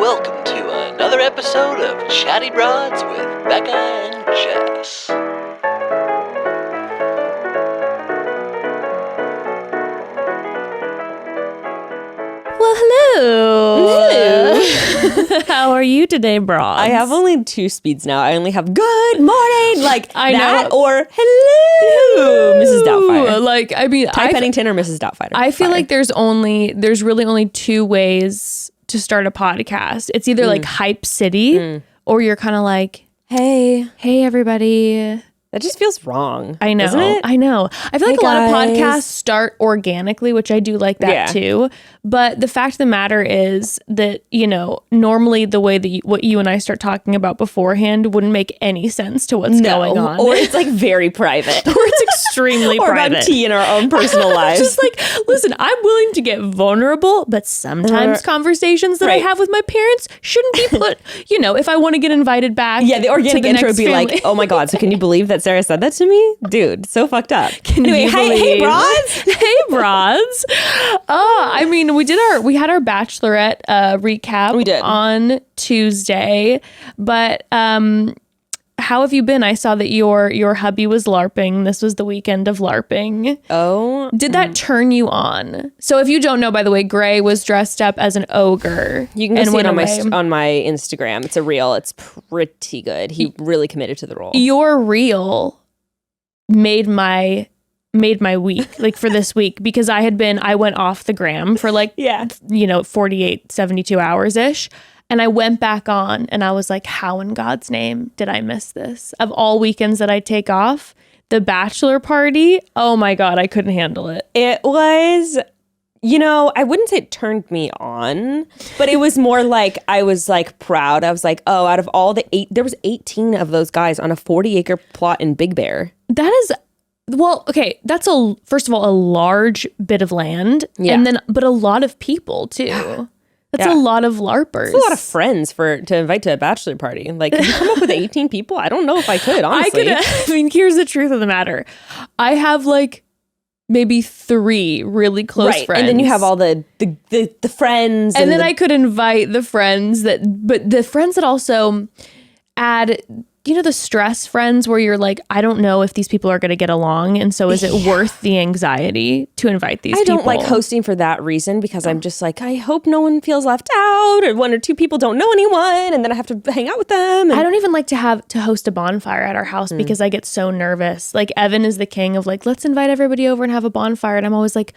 welcome to another episode of Chatty Broads with Bekah and Jess. Well, hello. How are you today, Broads? I have only 2 speeds now. I only have good morning, like I that, know. or hello, Mrs. Doubtfire. Like, I mean, Ty Pennington or Mrs. Doubtfire. I feel like there's really only 2 ways to start a podcast. It's either like Hype City or you're kind of like, hey everybody. That just feels wrong. I know. Doesn't it? I know. I feel like Hey, a lot of guys. podcasts start organically, which I do like that too. But the fact of the matter is that, you know, normally the way that what you and I start talking about beforehand wouldn't make any sense to what's going on. Or it's like very private. Or it's extremely or private. about tea in our own personal lives. Just like, listen, I'm willing to get vulnerable, but sometimes conversations that I have with my parents shouldn't be put, you know, if I want to get invited back. Yeah, the organic the intro next would be family. like, oh my God, so can you believe that Sarah said that to me? Dude, so fucked up. Anyway, hey, broads. Hey, broads. I mean, we had our Bachelorette recap We did. on Tuesday, but how have you been? I saw that your hubby was LARPing. This was the weekend of LARPing. Oh. Did that turn you on? So if you don't know, by the way, Gray was dressed up as an ogre. You can go and see it went on my away. Instagram. It's a reel. It's pretty good. He really committed to the role. Your reel made my week, like for this week, because I went off the gram for like, 48, 72 hours ish. And I went back on and I was like, how in God's name did I miss this? Of all weekends that I take off, the bachelor party, oh my God, I couldn't handle it. It was, you know, I wouldn't say it turned me on, but it was more like I was like proud. I was like, oh, out of all there was 18 of those guys on a 40-acre plot in Big Bear. That is, well, okay, that's first of all, a large bit of land. Yeah. And then, but a lot of people too. That's a lot of LARPers. It's a lot of friends to invite to a bachelor party. Like, can you come up with 18 people? I don't know if I could, honestly. I mean, here's the truth of the matter. I have like maybe 3 really close friends. And then you have all the friends. And then I could invite the friends but the friends that also add, you know, the stress friends where you're like, I don't know if these people are going to get along. And so is it worth the anxiety to invite these people? I don't like hosting for that reason because I'm just like, I hope no one feels left out or 1 or 2 people don't know anyone. And then I have to hang out with them. I don't even like to host a bonfire at our house because I get so nervous. Like Evan is the king of like, let's invite everybody over and have a bonfire. And I'm always like,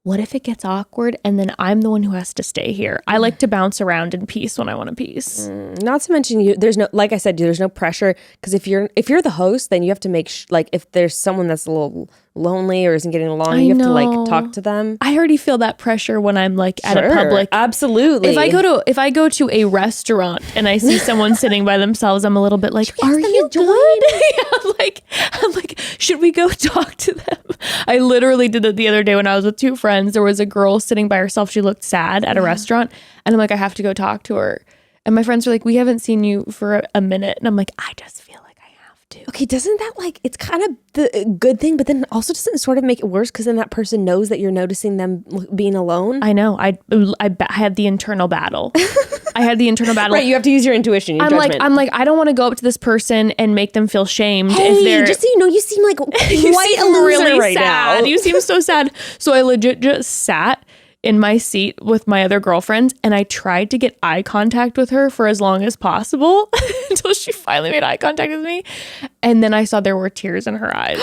what if it gets awkward and then I'm the one who has to stay here? I like to bounce around in peace when I want a peace. Not to mention there's no, like I said, there's no pressure because if you're the host, then you have to make like if there's someone that's a little lonely or isn't getting along, you have to like talk to them. I already feel that pressure when I'm like at a public. Absolutely. If I go to a restaurant and I see someone sitting by themselves, I'm a little bit like, are you good? I'm like, should we go talk to them? I literally did it the other day when I was with 2 friends. There was a girl sitting by herself. She looked sad at a restaurant. And I'm like, I have to go talk to her. And my friends were like, we haven't seen you for a minute. And I'm like, I just feel like I have to. Okay, doesn't that like, it's kind of the good thing, but then also doesn't sort of make it worse because then that person knows that you're noticing them being alone? I know. I had the internal battle. Right, you have to use your intuition, your judgment. I'm like, I don't want to go up to this person and make them feel shamed. Hey, just so you know, you seem like quite a loser really right sad. now. You seem so sad. So I legit just sat in my seat with my other girlfriends and I tried to get eye contact with her for as long as possible until she finally made eye contact with me. And then I saw there were tears in her eyes.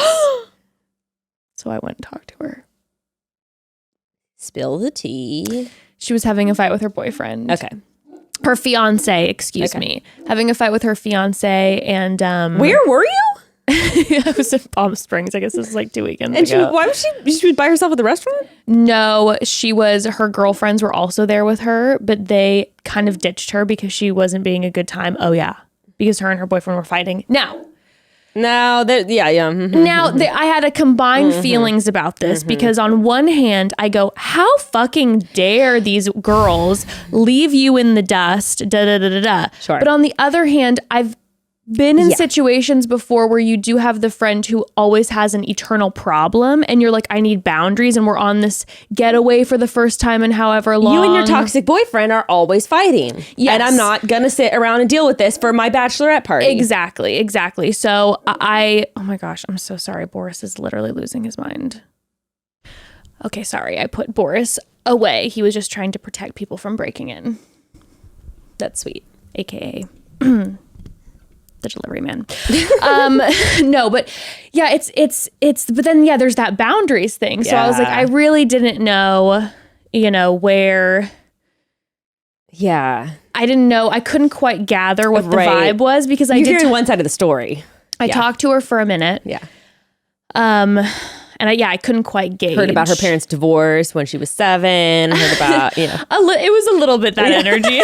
So I went and talked to her. Spill the tea. She was having a fight with her boyfriend. Okay. Her fiance, excuse me. Having a fight with her fiance and Where were you? I was in Palm Springs. I guess this was like 2 weekends And ago. why was she was by herself at the restaurant? No, her girlfriends were also there with her, but they kind of ditched her because she wasn't being a good time. Oh yeah, because her and her boyfriend were fighting. Now, I had a combined feelings about this because on one hand, I go, how fucking dare these girls leave you in the dust, da da da da da. Sure. But on the other hand, I've been in situations before where you do have the friend who always has an eternal problem and you're like, I need boundaries, and we're on this getaway for the first time in however long. You and your toxic boyfriend are always fighting. Yes. And I'm not going to sit around and deal with this for my bachelorette party. Exactly. So oh my gosh, I'm so sorry. Boris is literally losing his mind. Okay, sorry. I put Boris away. He was just trying to protect people from breaking in. That's sweet. AKA the delivery man. No, but yeah, it's but then yeah, there's that boundaries thing. So I was like, I really didn't know, where. Yeah. I didn't know. I couldn't quite gather what the vibe was because I did one side of the story. I talked to her for a minute. Yeah. And I couldn't quite gauge. Heard about her parents' divorce when she was 7. Heard about, it was a little bit that energy.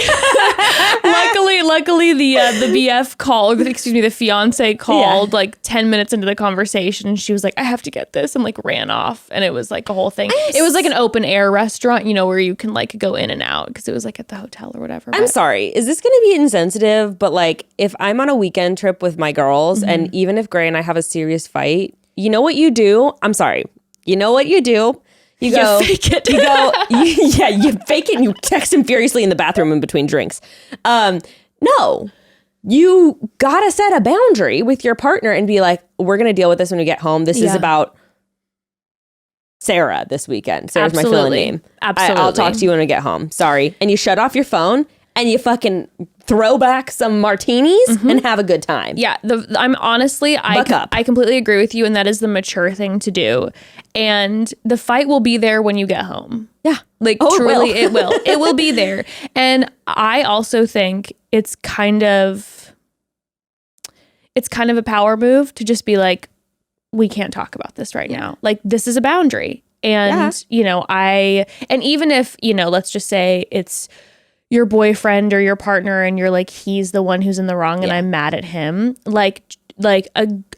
Luckily, the BF called. The fiance called like 10 minutes into the conversation, and she was like, "I have to get this," and like ran off, and it was like a whole thing. It was like an open air restaurant, where you can like go in and out because it was like at the hotel or whatever. I'm sorry. Is this going to be insensitive? But like, if I'm on a weekend trip with my girls, and even if Gray and I have a serious fight. You know what you do? I'm sorry. You know what you do? You go. You fake it. You fake it and you text him furiously in the bathroom in between drinks. No. You gotta set a boundary with your partner and be like, we're gonna deal with this when we get home. This is about Sarah this weekend. Sarah's my fill-in name. Absolutely. I'll talk to you when we get home. Sorry. And you shut off your phone and you fucking throw back some martinis and have a good time. Yeah, I'm honestly, I completely agree with you, and that is the mature thing to do. And the fight will be there when you get home. Yeah, like truly, it will. It will be there. And I also think it's kind of a power move to just be like, we can't talk about this right now. Like, this is a boundary, and and even if let's just say it's your boyfriend or your partner and you're like, he's the one who's in the wrong and I'm mad at him. Like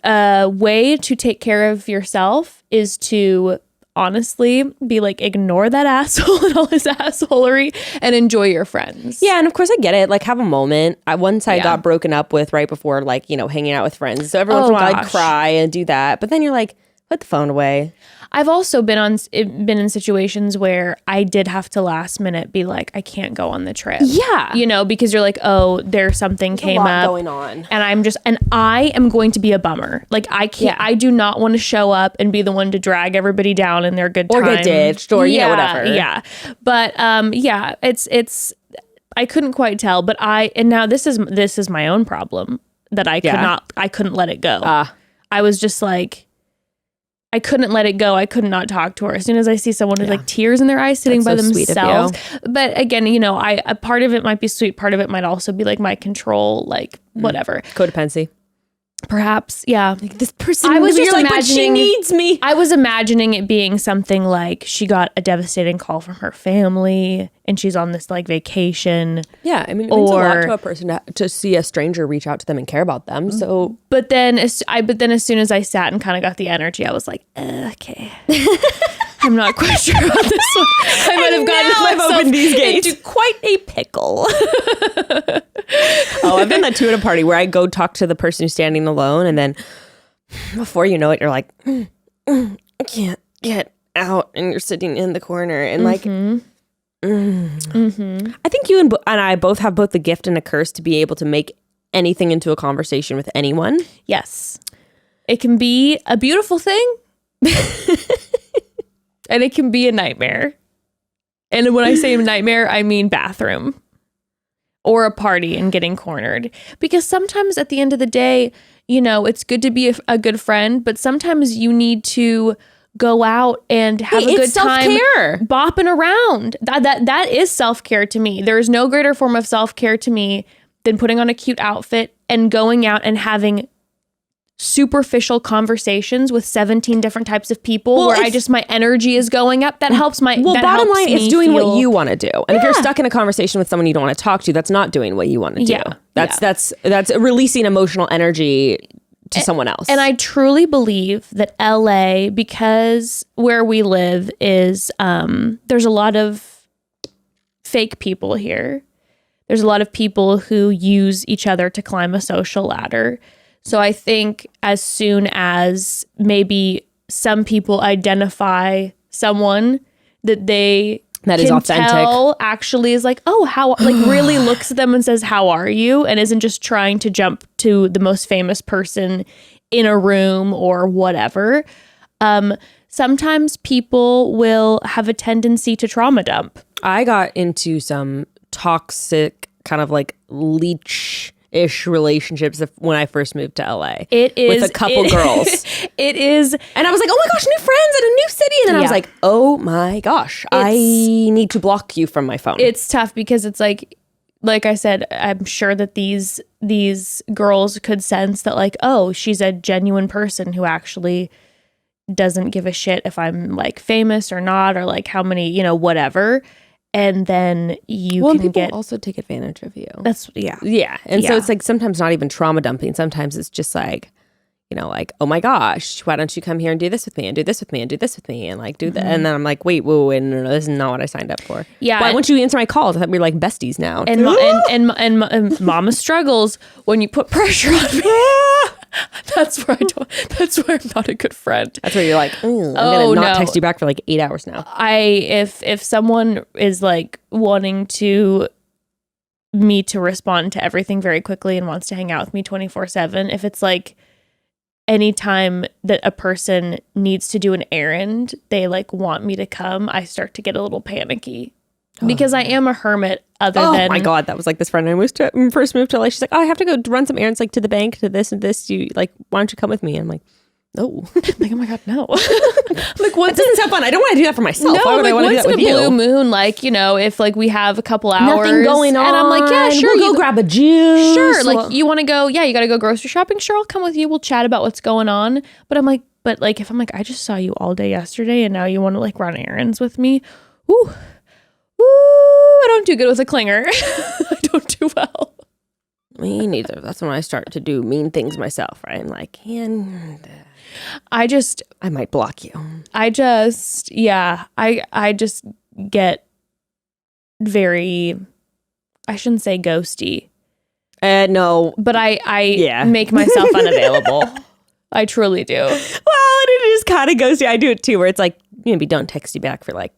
a way to take care of yourself is to honestly be like, ignore that asshole and all his assholery and enjoy your friends. Yeah. And of course I get it. Like, have a moment. I got broken up with right before, like, hanging out with friends. So every once in a while I'd cry and do that. But then you're like, put the phone away. I've also been in situations where I did have to last minute be like, I can't go on the trip. Yeah. Because you're like, oh, there's something came up going on. And I am going to be a bummer. Like, I can't, I do not want to show up and be the one to drag everybody down in their good time. Or get ditched or whatever. Yeah. But it's, I couldn't quite tell, but and now this is my own problem that I couldn't let it go. I was just like, I couldn't let it go. I could not talk to her. As soon as I see someone with like tears in their eyes sitting by themselves. But again, a part of it might be sweet. Part of it might also be like my control, like whatever. Codependency. Perhaps, yeah. Like, this person, I was just like, imagining, but she needs me. I was imagining it being something like she got a devastating call from her family and she's on this like vacation. Yeah, I mean, it means a lot to a person to see a stranger reach out to them and care about them. So, but then as soon as I sat and kind of got the energy, I was like, okay. I'm not quite sure about this one. I might have gotten myself into quite a pickle. I've done that too at a party where I go talk to the person who's standing alone, and then before you know it, you're like, I can't get out, and you're sitting in the corner, and like, I think you and I both have both the gift and a curse to be able to make anything into a conversation with anyone. Yes, it can be a beautiful thing. And it can be a nightmare. And when I say nightmare, I mean bathroom or a party and getting cornered. Because sometimes at the end of the day, it's good to be a good friend, but sometimes you need to go out and have a good time bopping around. That is self-care to me. There is no greater form of self-care to me than putting on a cute outfit and going out and having superficial conversations with 17 different types of people where my energy is going up. That helps my bottom line is doing what you want to do. And if you're stuck in a conversation with someone you don't want to talk to, that's not doing what you want to do. That's releasing emotional energy to someone else. And I truly believe that LA, because where we live is there's a lot of fake people here. there's a lot of people who use each other to climb a social ladder. So I think as soon as maybe some people identify someone that they that can is authentic, tell actually is like, oh, how, like really looks at them and says, how are you? And isn't just trying to jump to the most famous person in a room or whatever. Sometimes people will have a tendency to trauma dump. I got into some toxic kind of like leech-ish relationships when I first moved to LA. It is with a couple girls. It is. And I was like, oh my gosh, new friends in a new city. And then I was like, oh my gosh, I need to block you from my phone. It's tough because it's like I said, I'm sure that these girls could sense that like, oh, she's a genuine person who actually doesn't give a shit if I'm like famous or not, or like how many, you know, whatever. And then people also take advantage of you. That's yeah. And so it's like sometimes not even trauma dumping. Sometimes it's just like, you know, like, oh my gosh, why don't you come here and do this with me and do this with me and do this with me and like do that. And then I'm like, wait, whoa, no, this is not what I signed up for. Yeah. Why won't you answer my calls? I thought we were like besties now. And mama struggles when you put pressure on me. That's where I'm not a good friend. That's where you're like, I'm gonna not text you back for like 8 hours now. If someone is like wanting me to respond to everything very quickly and wants to hang out with me 24/7, if it's like anytime that a person needs to do an errand, they like want me to come, I start to get a little panicky. Because I am a hermit than... Oh my God, that was like this friend I first moved to LA. She's like, oh, I have to go run some errands like to the bank, to this and this. You like, why don't you come with me? I'm like, no. Like, oh my God, no. Like, what? It doesn't sound fun. I don't want to do that for myself. No, why would I want to do that with you? Once in a blue moon, like, you know, if like we have a couple hours. Nothing going on. And I'm like, yeah, sure. We'll go grab a juice. Sure. Like, you want to go, yeah, you got to go grocery shopping. Sure, I'll come with you. We'll chat about what's going on. But I'm like, if I'm like, I just saw you all day yesterday and now you want to like run errands with me. Ooh, I don't do good with a clinger. I don't do well. Me neither. That's when I start to do mean things myself, right? I'm like, I might block you. I just get very, I shouldn't say ghosty. No. But I make myself unavailable. I truly do. Well, it is kind of ghosty. I do it too, where it's like, maybe don't text you back for like,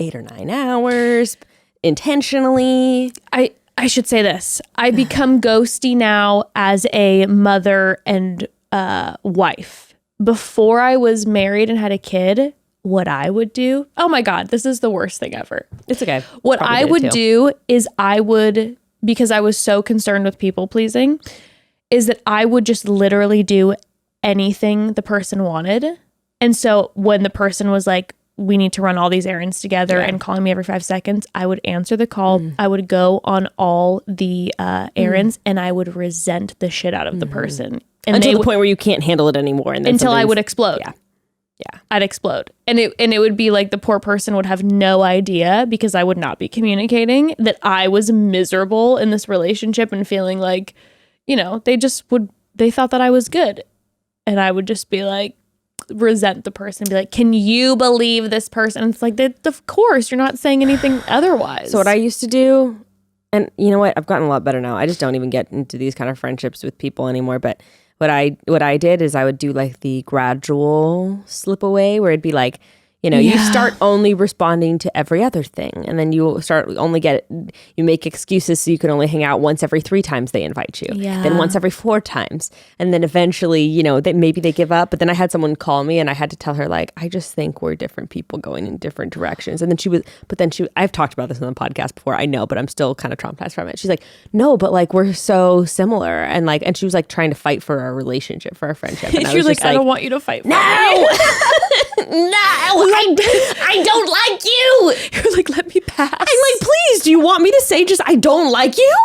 8 or 9 hours intentionally. I should say this. I become ghosty now as a mother and wife. Before I was married and had a kid, what I would do, oh my God, this is the worst thing ever. It's okay. What I would do is because I was so concerned with people pleasing, is that I would just literally do anything the person wanted. And so when the person was like, we need to run all these errands together and calling me every 5 seconds, I would answer the call. I would go on all the errands and I would resent the shit out of the person. And until the point where you can't handle it anymore. And then until I would explode. Yeah. I'd explode. And it would be like the poor person would have no idea, because I would not be communicating, that I was miserable in this relationship and feeling like, you know, they thought that I was good. And I would just be like, resent the person and be like, can you believe this person? And it's like, of course, you're not saying anything otherwise. So what I used to do, and you know what, I've gotten a lot better now. I just don't even get into these kind of friendships with people anymore. But what I did is I would do like the gradual slip away, where it'd be like, you know, you start only responding to every other thing, and then you start you make excuses so you can only hang out once every 3 times they invite you, then once every 4 times, and then eventually, you know, maybe they give up. But then I had someone call me, and I had to tell her like, I just think we're different people going in different directions. And then I've talked about this on the podcast before, I know, but I'm still kind of traumatized from it. She's like, no, but like we're so similar, and she was like trying to fight for our relationship, for our friendship. And you're like, I don't want you to fight for me. No, I don't like you. You're like, let me pass. I'm like, please, do you want me to say just I don't like you?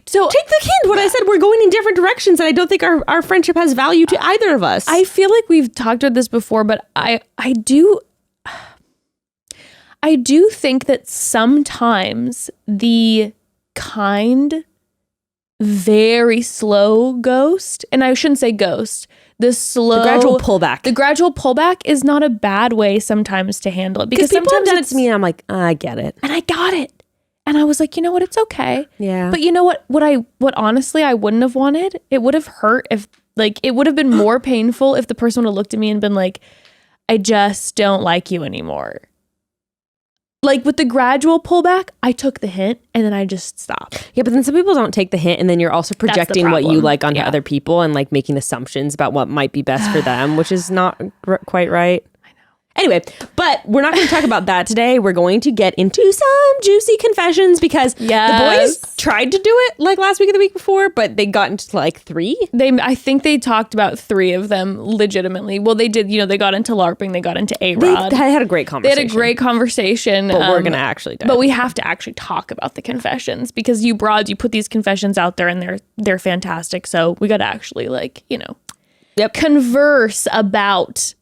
So take the hint. What I said, we're going in different directions, and I don't think our friendship has value to either of us. I feel like we've talked about this before, but I do think that sometimes the kind, very slow ghost, and I shouldn't say ghost, the gradual pullback. The gradual pullback is not a bad way sometimes to handle it, because people sometimes have done it to me and I'm like, I get it. And I got it. And I was like, you know what? It's okay. Yeah. But you know what honestly I wouldn't have wanted? It would have hurt if it would have been more painful if the person would have looked at me and been like, I just don't like you anymore. Like with the gradual pullback, I took the hint and then I just stopped. Yeah, but then some people don't take the hint, and then you're also projecting what you like onto Yeah. other people and like making assumptions about what might be best for them, which is not quite right. Anyway, but we're not going to talk about that today. We're going to get into some juicy confessions because the boys tried to do it like last week or the week before, but they got into like 3. I think they talked about 3 of them legitimately. Well, they did, they got into LARPing, they got into A-Rod. They had a great conversation. They had a great conversation. But we're going to actually do it. But we have to actually talk about the confessions because you broads, you put these confessions out there and they're fantastic. So we got to actually converse about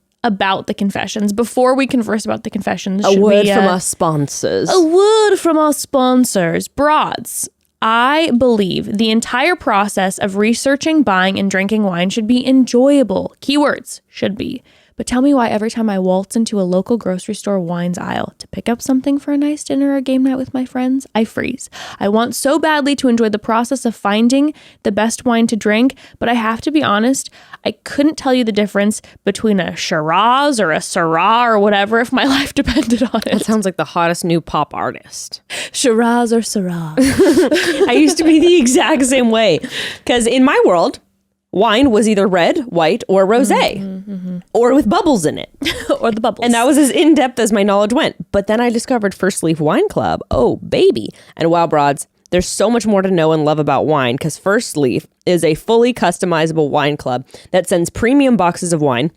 the confessions. Before we converse about the confessions, a word from our sponsors. A word from our sponsors. Broads, I believe the entire process of researching, buying, and drinking wine should be enjoyable. Keywords, should be. But tell me why every time I waltz into a local grocery store wines aisle to pick up something for a nice dinner or game night with my friends, I freeze. I want so badly to enjoy the process of finding the best wine to drink, but I have to be honest, I couldn't tell you the difference between a Shiraz or a Syrah or whatever if my life depended on it. That sounds like the hottest new pop artist. Shiraz or Syrah. I used to be the exact same way. Because in my world, wine was either red, white, or rosé, or with bubbles in it. Or the bubbles. And that was as in-depth as my knowledge went. But then I discovered FIRSTLEAF Wine Club. Oh, baby. And wow, broads, there's so much more to know and love about wine because FIRSTLEAF is a fully customizable wine club that sends premium boxes of wine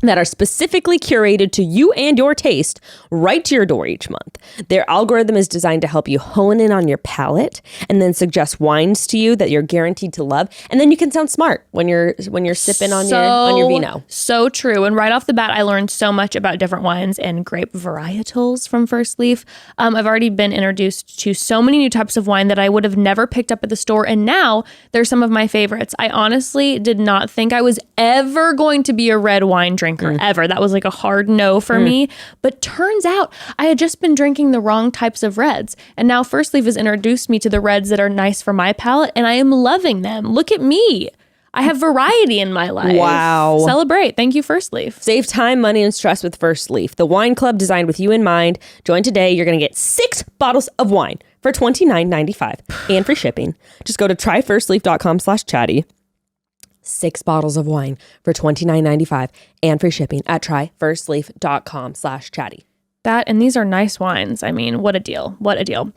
that are specifically curated to you and your taste right to your door each month. Their algorithm is designed to help you hone in on your palate and then suggest wines to you that you're guaranteed to love. And then you can sound smart when you're sipping on your vino. So true. And right off the bat, I learned so much about different wines and grape varietals from FIRSTLEAF. I've already been introduced to so many new types of wine that I would have never picked up at the store. And now they're some of my favorites. I honestly did not think I was ever going to be a red wine drinker ever. That was like a hard no for me. But turns out I had just been drinking the wrong types of reds. And now FIRSTLEAF has introduced me to the reds that are nice for my palate. And I am loving them. Look at me. I have variety in my life. Wow. Celebrate. Thank you, FIRSTLEAF. Save time, money, and stress with FIRSTLEAF, the wine club designed with you in mind. Join today. You're going to get 6 bottles of wine for $29.95 and free shipping. Just go to tryfirstleaf.com/chatty. 6 bottles of wine for $29.95 and free shipping at tryfirstleaf.com/chatty. That, and these are nice wines. I mean, what a deal. What a deal.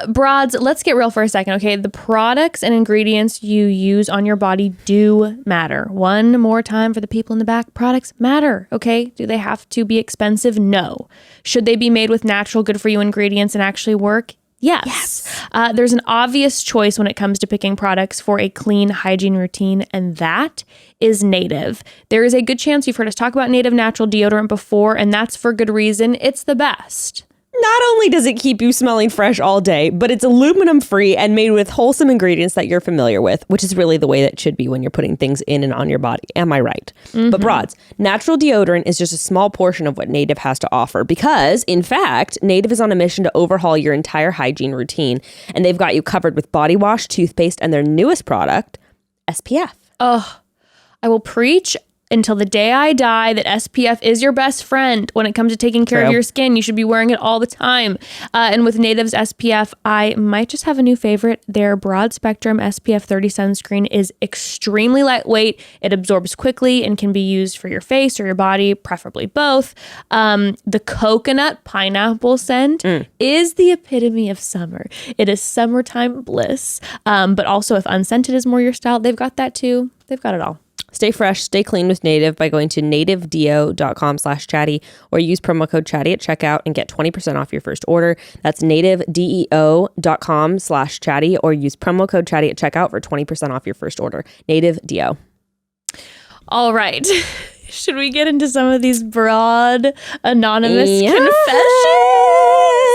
Broads, let's get real for a second, okay? The products and ingredients you use on your body do matter. One more time for the people in the back. Products matter, okay? Do they have to be expensive? No. Should they be made with natural, good for you ingredients and actually work? Yes. There's an obvious choice when it comes to picking products for a clean hygiene routine, and that is Native. There is a good chance you've heard us talk about Native natural deodorant before, and that's for good reason. It's the best. Not only does it keep you smelling fresh all day, but it's aluminum free and made with wholesome ingredients that you're familiar with, which is really the way that it should be when you're putting things in and on your body. Am I right? But broads, natural deodorant is just a small portion of what Native has to offer because, in fact, Native is on a mission to overhaul your entire hygiene routine, and they've got you covered with body wash, toothpaste, and their newest product, SPF. Oh, I will preach until the day I die that SPF is your best friend when it comes to taking care of your skin. You should be wearing it all the time. And with Native's SPF, I might just have a new favorite. Their broad spectrum SPF 30 sunscreen is extremely lightweight. It absorbs quickly and can be used for your face or your body, preferably both. The coconut pineapple scent is the epitome of summer. It is summertime bliss. But also if unscented is more your style, they've got that too. They've got it all. Stay fresh, stay clean with Native by going to nativedeo.com/chatty or use promo code chatty at checkout and get 20% off your first order. That's nativedeo.com/chatty or use promo code chatty at checkout for 20% off your first order. Native Deo. All right. Should we get into some of these broad anonymous confessions?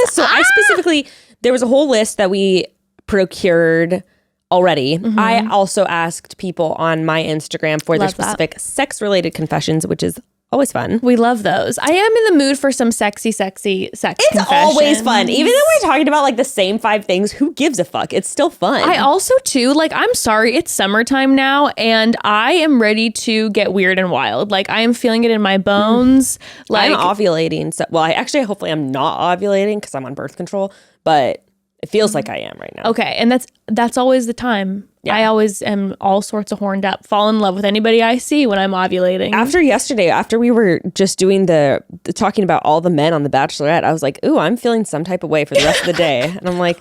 So I specifically, there was a whole list that we procured already. I also asked people on my Instagram for their specific sex-related confessions, which is Always fun. We love those. I am in the mood for some sexy sex It's confessions. always fun. Even though we're talking about like the same 5 things, who gives a fuck? It's still fun. I also too, like, I'm sorry, it's summertime now and I am ready to get weird and wild. Like, I am feeling it in my bones. Like, I'm ovulating. So, well, hopefully I'm not ovulating because I'm on birth control, but it feels like I am right now. okay, and that's always the time. Yeah. I always am all sorts of horned up, fall in love with anybody I see when I'm ovulating. After yesterday, after we were just doing the talking about all the men on The Bachelorette, I was like, ooh, I'm feeling some type of way for the rest of the day. And I'm like,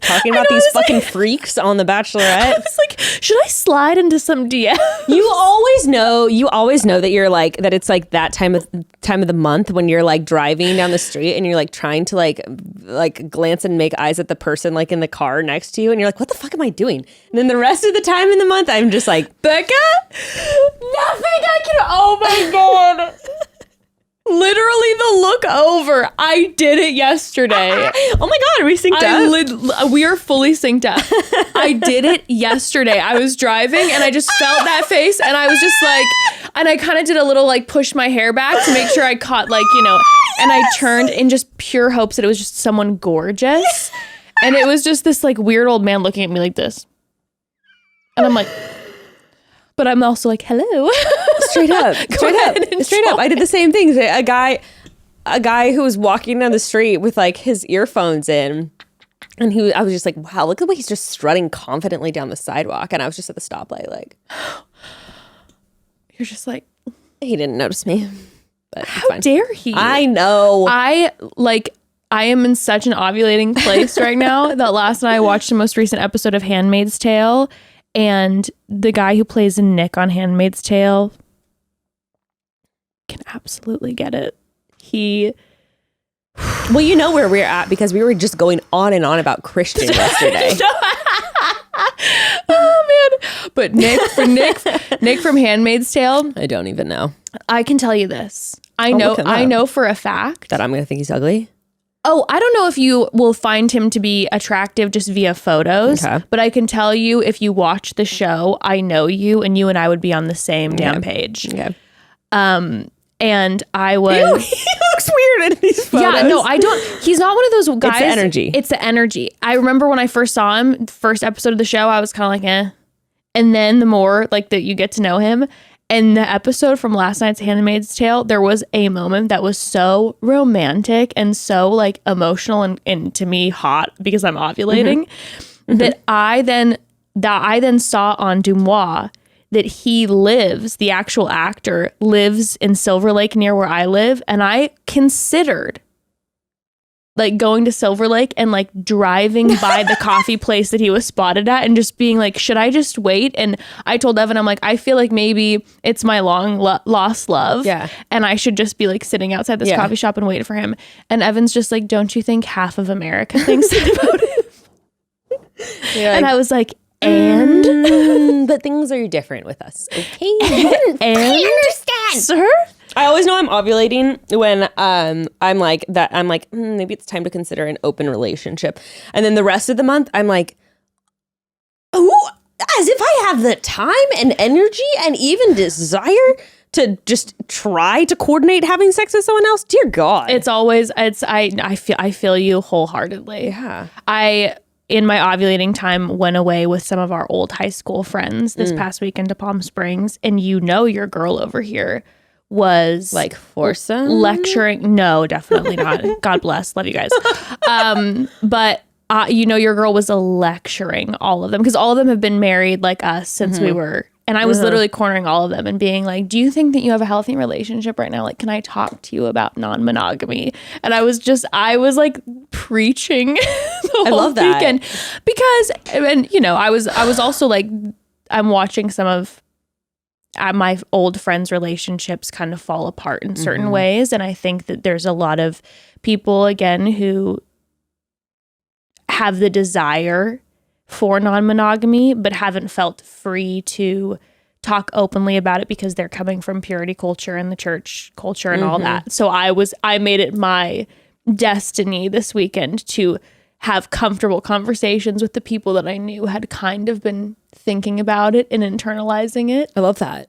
talking about these fucking freaks on The Bachelorette. I was like, should I slide into some DM? You always know that you're like, that it's like that time of the month when you're like driving down the street and you're like trying to like glance and make eyes at the person like in the car next to you. And you're like, what the fuck am I doing? And then the rest of the time in the month, I'm just like, Becca, nothing I can, oh my God. Literally the look over. I did it yesterday. Oh my God, are we synced up? We are fully synced up. I did it yesterday. I was driving and I just felt that face and I was just like, and I kind of did a little like push my hair back to make sure I caught like, you know, and I turned in just pure hopes that it was just someone gorgeous. And it was just this like weird old man looking at me like this. And I'm like, but I'm also like, hello. Straight up. I did the same thing. A guy who was walking down the street with like his earphones in, and I was just like, wow, look at the way he's just strutting confidently down the sidewalk. And I was just at the stoplight, like, you're just like, he didn't notice me. But how dare he? I know. I am in such an ovulating place right now that last night I watched the most recent episode of Handmaid's Tale. And the guy who plays Nick on Handmaid's Tale can absolutely get it. Well, you know where we're at because we were just going on and on about Christian yesterday. Oh man! But Nick from Handmaid's Tale. I don't even know. I can tell you this. I know for a fact that I'm going to think he's ugly. Oh, I don't know if you will find him to be attractive just via photos, but I can tell you if you watch the show, I know you and I would be on the same damn page. Okay. And I was... He looks weird in these photos. Yeah, no, I don't... He's not one of those guys... It's the energy. I remember when I first saw him, first episode of the show, I was kind of like, eh. And then the more like that you get to know him... And the episode from last night's Handmaid's Tale, there was a moment that was so romantic and so like emotional and to me hot because I'm ovulating that I then saw on Dumois that he lives, the actual actor lives in Silver Lake near where I live. And I considered like going to Silver Lake and like driving by the coffee place that he was spotted at and just being like, should I just wait? And I told Evan, I'm like, I feel like maybe it's my long lost love. Yeah. And I should just be like sitting outside this coffee shop and wait for him. And Evan's just like, don't you think half of America thinks that about him? And I was like, but things are different with us. Okay. I understand. Sir? I always know I'm ovulating when I'm like maybe it's time to consider an open relationship. And then the rest of the month I'm like, oh, as if I have the time and energy and even desire to just try to coordinate having sex with someone else. Dear God. I feel you wholeheartedly. Yeah. I in my ovulating time went away with some of our old high school friends this past weekend to Palm Springs, and your girl over here was like foursome lecturing. No, definitely not. God bless. Love you guys. But your girl was lecturing all of them because all of them have been married like us since we were. And I was literally cornering all of them and being like, do you think that you have a healthy relationship right now? Like, can I talk to you about non-monogamy? And I was like preaching the whole weekend because, and I was also like, I'm watching some of my old friends' relationships kind of fall apart in certain ways. And I think that there's a lot of people, again, who have the desire for non-monogamy, but haven't felt free to talk openly about it because they're coming from purity culture and the church culture and all that. So I made it my destiny this weekend to have comfortable conversations with the people that I knew had kind of been thinking about it and internalizing it. I love that.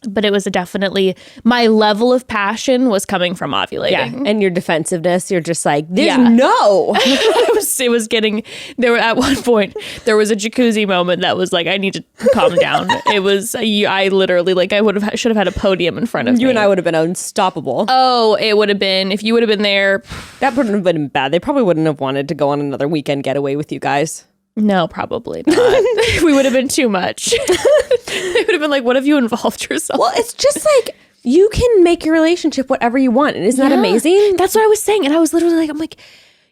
But it was definitely, my level of passion was coming from ovulating. Yeah, and your defensiveness, you're just like, there's no. it was getting, there were, at one point, there was a jacuzzi moment that was like, I need to calm down. It was, I literally, like, should have had a podium in front of me. You and I would have been unstoppable. Oh, it would have been, if you would have been there. That wouldn't have been bad. They probably wouldn't have wanted to go on another weekend getaway with you guys. No, probably not. We would have been too much. They would have been like, what have you involved yourself? Well, it's just like, you can make your relationship whatever you want. And isn't that amazing? That's what I was saying. And I was literally like, I'm like,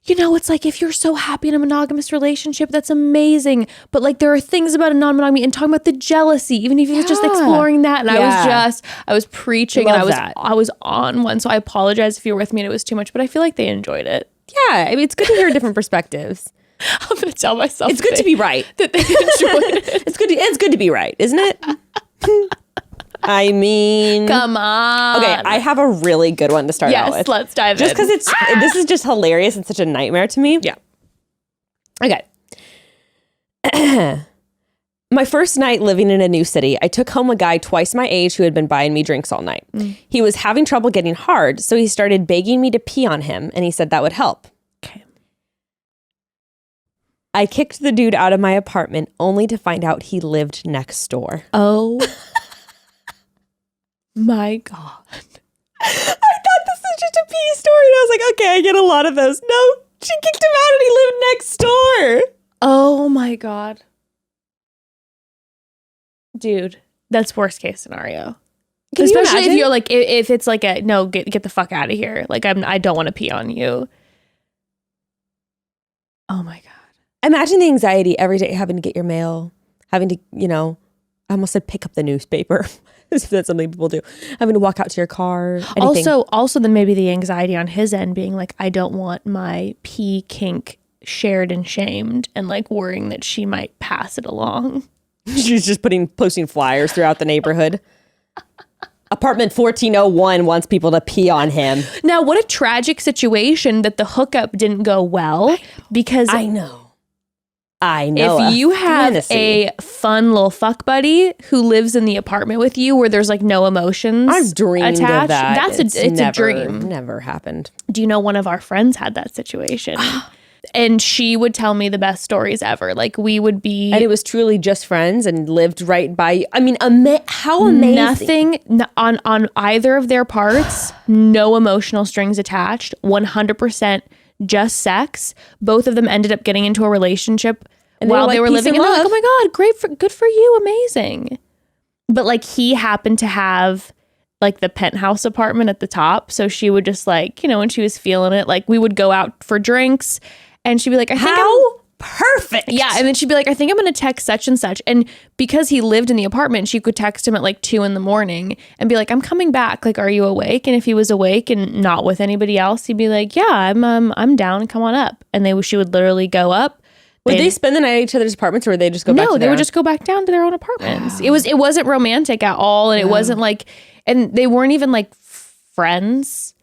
it's like, if you're so happy in a monogamous relationship, that's amazing. But like, there are things about a non-monogamy and talking about the jealousy, even if you're just exploring that. And I was preaching and I was on one. So I apologize if you were with me and it was too much, but I feel like they enjoyed it. Yeah. I mean, it's good to hear different perspectives. I'm going to tell myself it's good to be right. That they enjoyed it. It's good to be right, isn't it? I mean, come on. Okay, I have a really good one to start out with. Yes, let's dive in. Just because this is just hilarious and such a nightmare to me. Yeah. Okay. My first night living in a new city, I took home a guy twice my age who had been buying me drinks all night. He was having trouble getting hard, so he started begging me to pee on him, and he said that would help. Okay. I kicked the dude out of my apartment only to find out he lived next door. Oh my God. I thought this was just a pee story. And I was like, okay, I get a lot of those. No, she kicked him out and he lived next door. Oh my God. Dude, that's worst case scenario. Especially if you're like, if it's like no, get the fuck out of here. Like, I don't want to pee on you. Oh my God. Imagine the anxiety every day having to get your mail, having to, I almost said pick up the newspaper. If that's something people do. Having to walk out to your car. Anything. Also then maybe the anxiety on his end being like, I don't want my pee kink shared and shamed, and like worrying that she might pass it along. She's just posting flyers throughout the neighborhood. Apartment 1401 wants people to pee on him. Now, what a tragic situation that the hookup didn't go well, because I know. If you have a fun little fuck buddy who lives in the apartment with you where there's like no emotions I've dreamed attached, of that. it's a dream. Never happened. Do you know one of our friends had that situation? And she would tell me the best stories ever. Like, we would be... And it was truly just friends and lived right by you. I mean, how amazing. Nothing on either of their parts. No emotional strings attached. 100% just sex. Both of them ended up getting into a relationship and while they were living. And they're like, oh my God, good for you. Amazing. But like, he happened to have like the penthouse apartment at the top. So she would just like, when she was feeling it, like we would go out for drinks and she'd be like, perfect. Yeah. And then she'd be like, I think I'm going to text such and such. And because he lived in the apartment, she could text him at like 2 a.m. and be like, I'm coming back. Like, are you awake? And if he was awake and not with anybody else, he'd be like, yeah, I'm down. Come on up. And she would literally go up. Would they spend the night at each other's apartments, or would they just go back to No, they would just go back down to their own apartments. It wasn't romantic at all. And it wasn't like, and they weren't even like friends.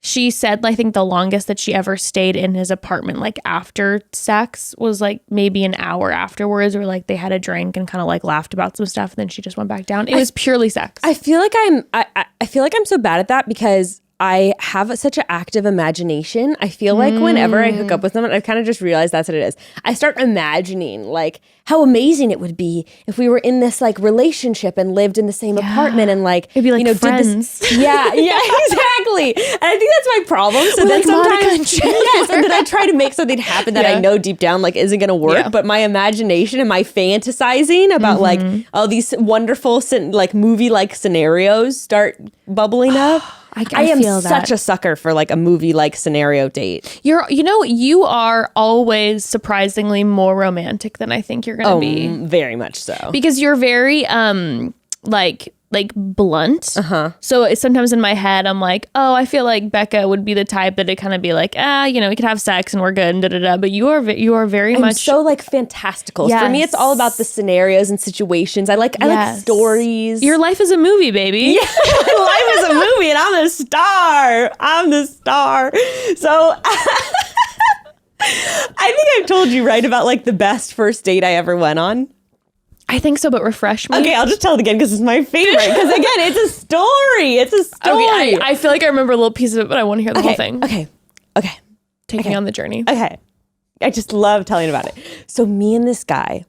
She said, I think the longest that she ever stayed in his apartment, like after sex, was like maybe an hour afterwards, or like they had a drink and kind of like laughed about some stuff. And then she just went back down. It was purely sex. I feel like I'm so bad at that because I have such an active imagination. I feel like whenever I hook up with someone, I kind of just realized that's what it is. I start imagining like how amazing it would be if we were in this like relationship and lived in the same apartment and like, it'd be like friends. Did this. Yeah, exactly. And I think that's my problem. So then like sometimes, yes, and then I try to make something happen that I know deep down like isn't going to work. But my imagination and my fantasizing about like all these wonderful like movie like scenarios start bubbling up. I am such a sucker for like a movie like scenario date. You are always surprisingly more romantic than I think you're going to be. Very much so. Because you're very like blunt. So sometimes in my head I'm like, oh, I feel like Bekah would be the type that it kind of be like, we could have sex and we're good and da-da-da. But you are very much so like fantastical. Yes. For me, it's all about the scenarios and situations. I like stories. Your life is a movie, baby. Yeah, life is a movie and I'm the star. So I think I've told you, right, about like the best first date I ever went on. I think so, but refresh me. Okay, I'll just tell it again because it's my favorite. Because again, it's a story. It's a story. Okay, I feel like I remember a little piece of it, but I want to hear the whole thing. Okay. Take me on the journey. Okay. I just love telling about it. So me and this guy,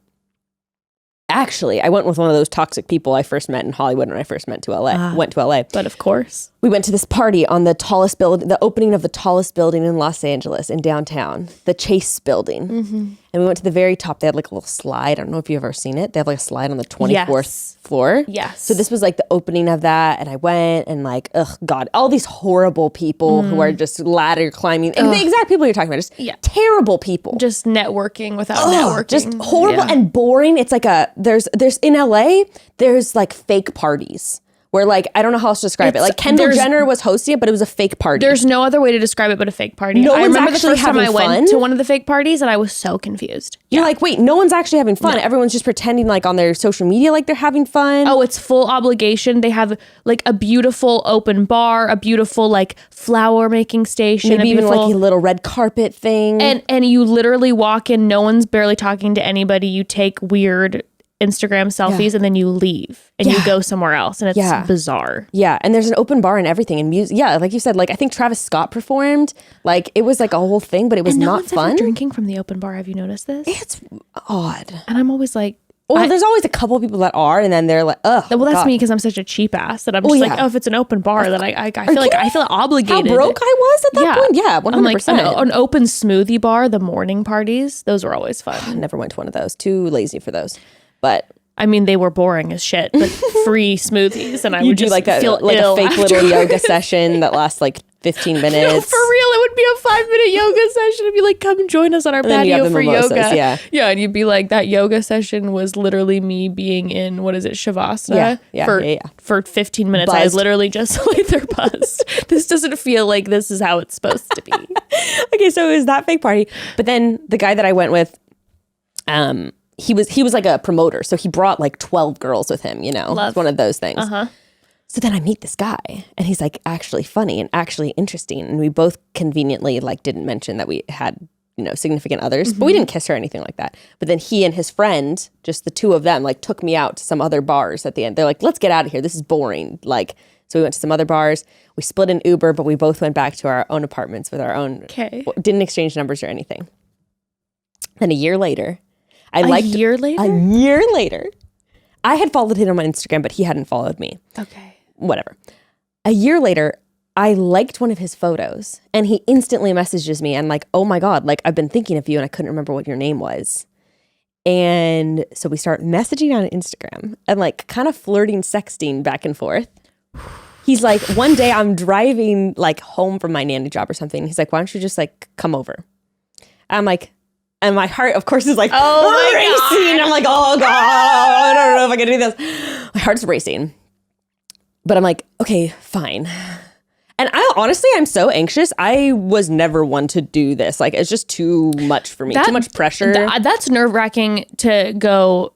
actually, I went with one of those toxic people I first met in Hollywood when I first went to LA. But of course. We went to this party on the tallest building, the opening of the tallest building in Los Angeles, in downtown, the Chase building. Mm-hmm. And we went to the very top. They had like a little slide. I don't know if you've ever seen it. They have like a slide on the 24th floor. Yes. So this was like the opening of that. And I went and like, God, all these horrible people who are just ladder climbing. And the exact people you're talking about, just terrible people. Just networking without networking. Just horrible and boring. It's like there's in LA, there's like fake parties. Where like, I don't know how else to describe it. Like Kendall Jenner was hosting it, but it was a fake party. There's no other way to describe it but a fake party. I remember the first time I went to one of the fake parties and I was so confused. You're like, wait, no one's actually having fun. No. Everyone's just pretending like on their social media like they're having fun. Oh, it's full obligation. They have like a beautiful open bar, a beautiful like flower making station. Maybe even like a little red carpet thing. And you literally walk in, no one's barely talking to anybody. You take weird Instagram selfies and then you leave and you go somewhere else and it's bizarre. Yeah. And there's an open bar and everything and music. Yeah. Like you said, like I think Travis Scott performed, like it was like a whole thing, but it was not fun. Ever drinking from the open bar. Have you noticed this? It's odd. And I'm always like, there's always a couple of people that are, and then they're like, ugh. Well, that's me because I'm such a cheap ass that I'm just like, if it's an open bar, then I feel obligated. How broke I was at that point? Yeah, 100%. I'm like, an open smoothie bar, the morning parties, those were always fun. I never went to one of those. Too lazy for those. But I mean, they were boring as shit, but free smoothies, and I would just like feel like a fake little yoga session that lasts like 15 minutes. No, for real, it would be a 5-minute yoga session. It'd be like, come join us on our patio for yoga. Yeah, and you'd be like, that yoga session was literally me being in, Shavasana? For 15 minutes. Buzzed. I was literally just like, they're buzzed. This doesn't feel like this is how it's supposed to be. Okay, so it was that fake party. But then the guy that I went with, he was like a promoter. So he brought like 12 girls with him, It's one of those things. Uh-huh. So then I meet this guy and he's like actually funny and actually interesting. And we both conveniently like didn't mention that we had, significant others, but we didn't kiss or anything like that. But then he and his friend, just the two of them, like took me out to some other bars at the end. They're like, let's get out of here. This is boring. Like, so we went to some other bars. We split an Uber, but we both went back to our own apartments with our own. Okay. Didn't exchange numbers or anything. Then a year later, A year later, I had followed him on my Instagram, but he hadn't followed me. Okay. Whatever. A year later, I liked one of his photos and he instantly messages me and like, oh my God, like I've been thinking of you and I couldn't remember what your name was. And so we start messaging on Instagram and like kind of flirting, sexting back and forth. He's like, one day I'm driving like home from my nanny job or something. He's like, why don't you just like come over? I'm like, and my heart, of course, is like racing. I'm like, oh God, I don't know if I can do this. My heart's racing. But I'm like, okay, fine. And I'm so anxious. I was never one to do this. Like, it's just too much for me. Too much pressure. That's nerve-wracking to go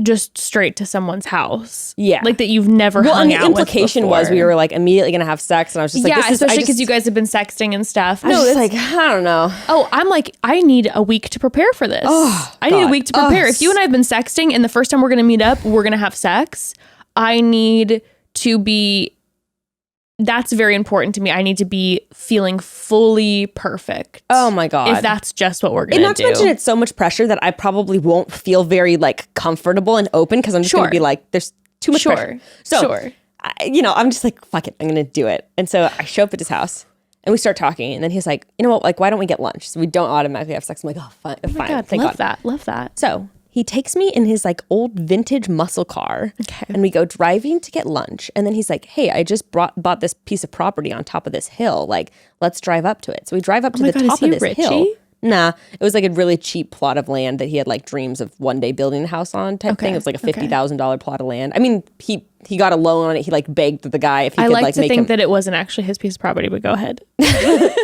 just straight to someone's house. Yeah. Like that you've never hung out with. Well, and the implication was we were like immediately going to have sex. And I was just like, especially because you guys have been sexting and stuff. I was like, I don't know. Oh, I'm like, I need a week to prepare for this. I need a week to prepare. If you and I have been sexting and the first time we're going to meet up, we're going to have sex, I need to be... That's very important to me. I need to be feeling fully perfect. Oh my God. If that's just what we're going to do. And not to mention it's so much pressure that I probably won't feel very like comfortable and open because I'm just going to be like, there's too much pressure. So, I'm just like, fuck it. I'm going to do it. And so I show up at his house and we start talking. And then he's like, you know what? Like, why don't we get lunch? So we don't automatically have sex. I'm like, oh, fine. Oh my God, thank God. Love that. So he takes me in his like old vintage muscle car and we go driving to get lunch. And then he's like, hey, I just bought this piece of property on top of this hill. Like, let's drive up to it. So we drive up to the top of this hill. Nah, it was like a really cheap plot of land that he had like dreams of one day building a house on type thing. It was like a $50,000 plot of land. I mean, he got a loan on it. He like begged the guy if he could like to think that it wasn't actually his piece of property, but go ahead.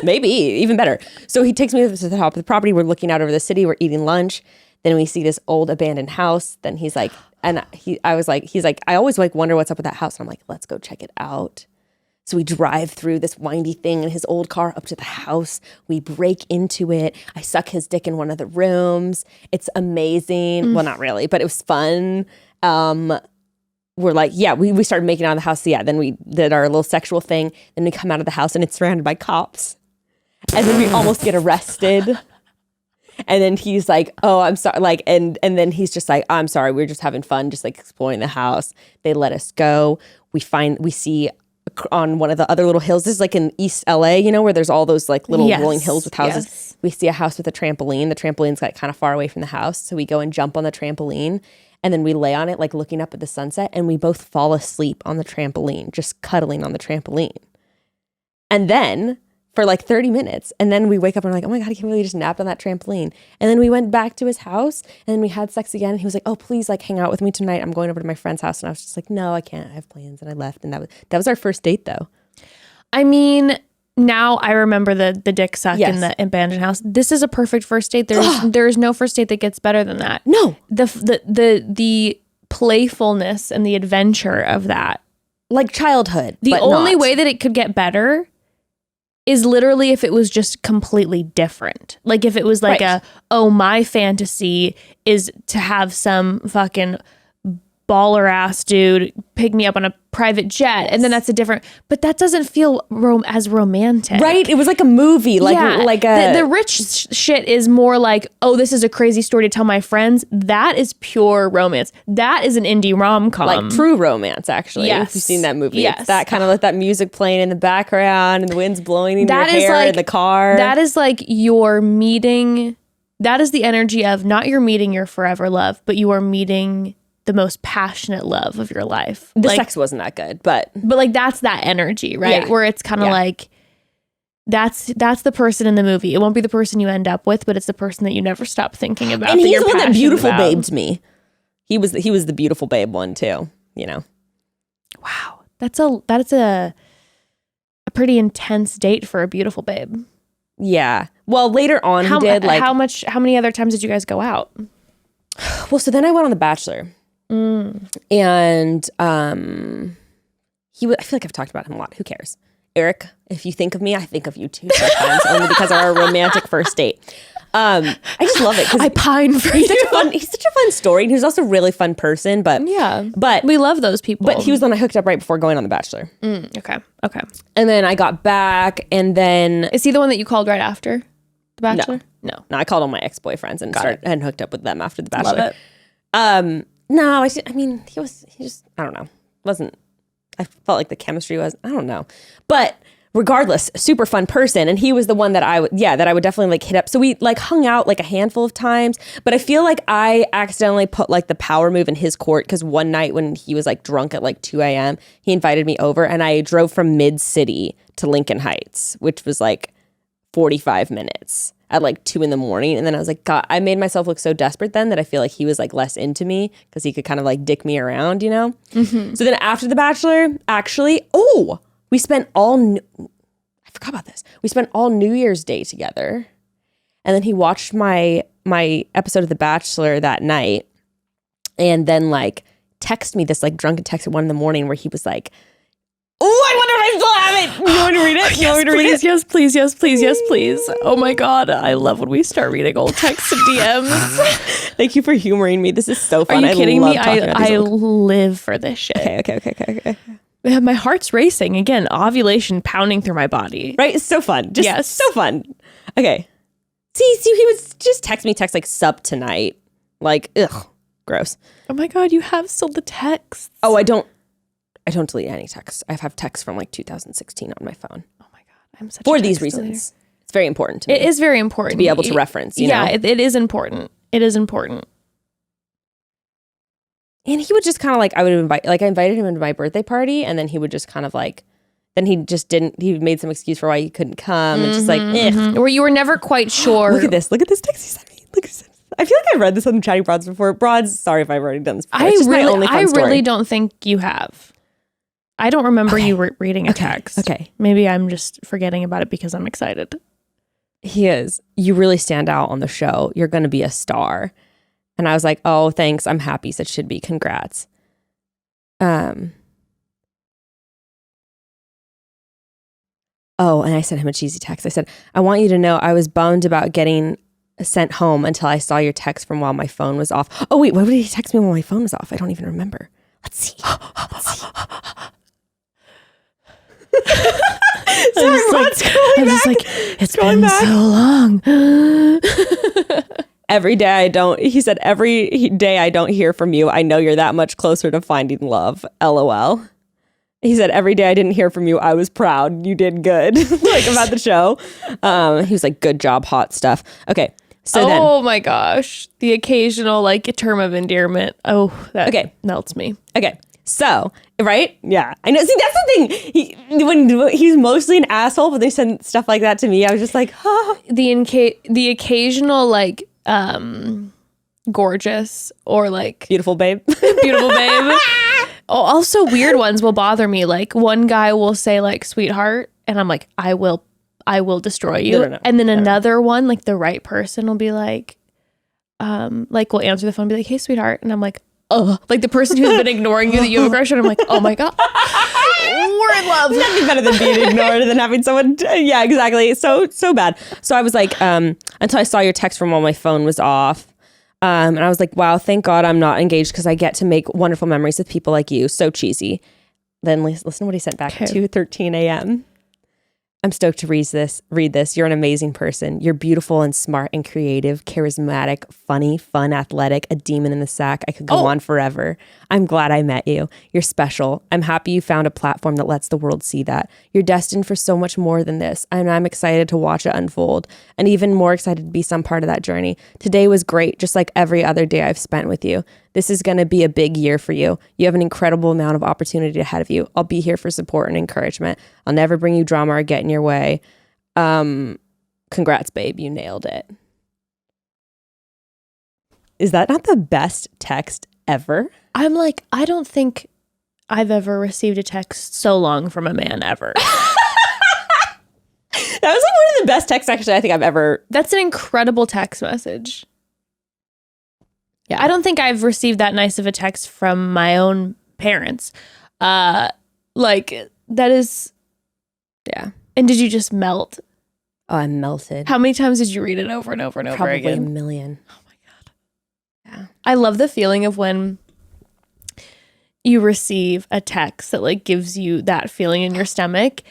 Maybe, even better. So he takes me to the top of the property. We're looking out over the city. We're eating lunch. Then we see this old abandoned house. Then he's like, he's like, I always like wonder what's up with that house. And I'm like, let's go check it out. So we drive through this windy thing in his old car up to the house. We break into it. I suck his dick in one of the rooms. It's amazing. Well, not really, but it was fun. we're like, yeah, we started making out of the house. So yeah, then we did our little sexual thing. Then we come out of the house and it's surrounded by cops. And then we almost get arrested. And then he's like, oh, I'm sorry. Like, and then he's just like, I'm sorry. We were just having fun, just like exploring the house. They let us go. We see on one of the other little hills. This is like in East LA, you know, where there's all those like little rolling hills with houses. Yes. We see a house with a trampoline. The trampoline's like kind of far away from the house. So we go and jump on the trampoline and then we lay on it, like looking up at the sunset, and we both fall asleep on the trampoline, just cuddling on the trampoline. And then for like 30 minutes. And then we wake up and we're like, oh my God, I can't believe we just napped on that trampoline. And then we went back to his house and then we had sex again. And he was like, oh, please like hang out with me tonight. I'm going over to my friend's house. And I was just like, no, I can't. I have plans. And I left. And that was our first date though. I mean, now I remember the dick suck in the abandoned house. This is a perfect first date. There's no first date that gets better than that. No. The playfulness and the adventure of that. Like childhood. The only way that it could get better is literally if it was just completely different. Like if it was like my fantasy is to have some fucking baller ass dude pick me up on a private jet, and then that's a different. But that doesn't feel as romantic, right? It was like a movie, the rich shit is more like, oh, this is a crazy story to tell my friends. That is pure romance. That is an indie rom-com, like true romance. Actually, yes, if you've seen that movie, yes, it's that kind of like that music playing in the background and the wind's blowing in your hair in the car. That is like your meeting. That is the energy of not you're meeting your forever love, but you are meeting the most passionate love of your life. The sex wasn't that good, but like that's that energy, right? Yeah. Where it's kind of like that's the person in the movie. It won't be the person you end up with, but it's the person that you never stop thinking about. And he's the one that beautiful babed me. He was the beautiful babe one too, you know. Wow. That's a pretty intense date for a beautiful babe. Yeah. Well, later on he did like how many other times did you guys go out? Well, so then I went on The Bachelor. And I feel like I've talked about him a lot. Who cares? Eric, if you think of me, I think of you too sometimes, only because of our romantic first date. I just love it. I pine for he's you. He's such a fun story. And he was also a really fun person. But we love those people. But he was the one I hooked up right before going on The Bachelor. Okay. And then I got back, and then is he the one that you called right after The Bachelor? No, I called all my ex-boyfriends and hooked up with them after The Bachelor. Love it. No, I mean, he just, I don't know. I felt like the chemistry was, I don't know. But regardless, super fun person. And he was the one that I would definitely like hit up. So we like hung out like a handful of times, but I feel like I accidentally put like the power move in his court. Because one night when he was like drunk at like 2 a.m., he invited me over and I drove from Mid-City to Lincoln Heights, which was like 45 minutes. At like 2 a.m. And then I was like, God, I made myself look so desperate then that I feel like he was like less into me because he could kind of like dick me around, you know? Mm-hmm. So then after The Bachelor, actually, we spent I forgot about this. We spent all New Year's Day together. And then he watched my episode of The Bachelor that night and then like text me this like drunken text at 1 a.m. where he was like, oh, I wonder if I still have it. You want me to read it? Yes, please. Yes, please. Oh my God. I love when we start reading old texts and DMs. Thank you for humoring me. This is so fun. Are you kidding me? I live for this shit. Okay. My heart's racing. Again, ovulation pounding through my body. Right? It's so fun. So fun. Okay. See, he was just text like sup tonight. Like, ugh, gross. Oh my God, you have still the texts. Oh, I don't delete any texts. I have texts from like 2016 on my phone. Oh my God. I'm such for these reasons. It's very important to me. It is very important. To be able to reference, you know? It is important. It is important. And he would just kind of like, I invited him into my birthday party and then he would just kind of like, then he made some excuse for why he couldn't come. And just like, Where you were never quite sure. Look at this text he sent me. Look at this. I feel like I've read this on Chatty Broads before. Broads, sorry if I've already done this before. I really don't think you have. I don't remember you reading a text. Okay. Maybe I'm just forgetting about it because I'm excited. He is. You really stand out on the show. You're going to be a star. And I was like, oh, thanks. I'm happy. So it should be. Congrats. Oh, and I sent him a cheesy text. I said, I want you to know I was bummed about getting sent home until I saw your text from while my phone was off. Oh wait, why would he text me while my phone was off? I don't even remember. Let's see. Sorry, I'm just like, it's been so long. Every day he said, every day I don't hear from you, I know you're that much closer to finding love. LOL. He said, every day I didn't hear from you, I was proud. You did good. Like about the show. He was like, good job, hot stuff. Okay. So then. Oh my gosh. The occasional like term of endearment. Oh, that melts me. Okay. So, right? Yeah. I know. See, that's the thing. When he's mostly an asshole, but they send stuff like that to me, I was just like, oh. The occasional like gorgeous or like Beautiful babe. beautiful babe. Oh, also weird ones will bother me. Like one guy will say like sweetheart and I'm like, I will destroy you. No. And then another one, like the right person will be like will answer the phone and be like, hey sweetheart. And I'm like, oh, like the person who's been ignoring you that you have a crush on. I'm like, oh my God. We're in love. Nothing better than being ignored than having someone. Yeah, exactly. So bad. So I was like, until I saw your text from while my phone was off. And I was like, wow, thank God I'm not engaged because I get to make wonderful memories with people like you. So cheesy. Then listen to what he sent back at 2:13 a.m. I'm stoked to read this. You're an amazing person. You're beautiful and smart and creative, charismatic, funny, fun, athletic, a demon in the sack. I could go on forever. I'm glad I met you. You're special. I'm happy you found a platform that lets the world see that. You're destined for so much more than this, and I'm excited to watch it unfold, and even more excited to be some part of that journey. Today was great, just like every other day I've spent with you. This is going to be a big year for you. You have an incredible amount of opportunity ahead of you. I'll be here for support and encouragement. I'll never bring you drama or get in your way. Congrats, babe. You nailed it. Is that not the best text ever? I'm like, I don't think I've ever received a text so long from a man ever. That was like one of the best texts actually I think I've ever. That's an incredible text message. Yeah, I don't think I've received that nice of a text from my own parents. Like that is, yeah. And did you just melt? Oh, I melted. How many times did you read it over and over and over again? Probably a million. Oh my God. Yeah. I love the feeling of when you receive a text that like gives you that feeling in your stomach.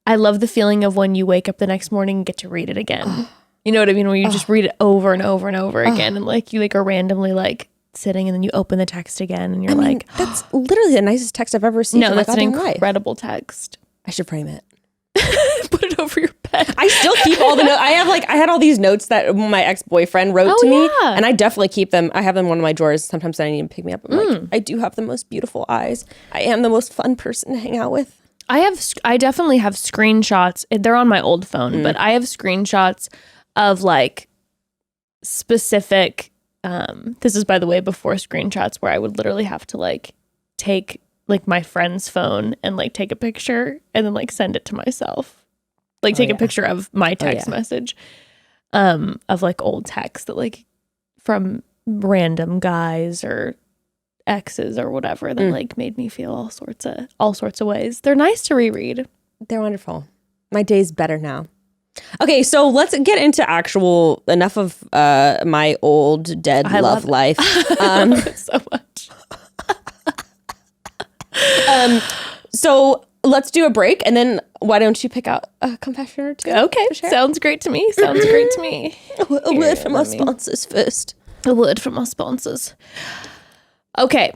I love the feeling of when you wake up the next morning and get to read it again. You know what I mean? Where you just read it over and over and over again. And like you like are randomly like sitting and then you open the text again and you're like, that's literally the nicest text I've ever received. No, that's an incredible text. I should frame it. Put it over your bed. I still keep all the notes. I had all these notes that my ex-boyfriend wrote to me. And I definitely keep them. I have them in one of my drawers. Sometimes I need to pick me up. I'm like, I do have the most beautiful eyes. I am the most fun person to hang out with. I definitely have screenshots. They're on my old phone, but I have screenshots of like specific, this is by the way before screenshots where I would literally have to like take like my friend's phone and like take a picture and then like send it to myself. Like take a picture of my text message of like old text that like from random guys or exes or whatever that like made me feel all sorts of ways. They're nice to reread. They're wonderful. My day's better now. Okay, so let's get into actual enough of my old dead love life. I love it so much. So let's do a break, and then why don't you pick out a confession or two? Okay, sounds great to me. Sounds great to me. A word from our sponsors first. A word from our sponsors. Okay,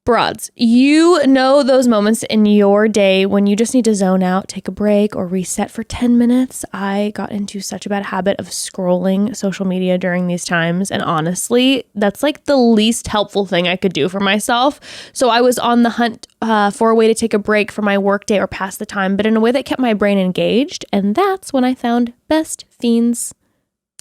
broads, you know those moments in your day when you just need to zone out, take a break, or reset for 10 minutes. I got into such a bad habit of scrolling social media during these times, and honestly, that's like the least helpful thing I could do for myself. So I was on the hunt for a way to take a break from my workday or pass the time, but in a way that kept my brain engaged, and that's when I found Best Fiends.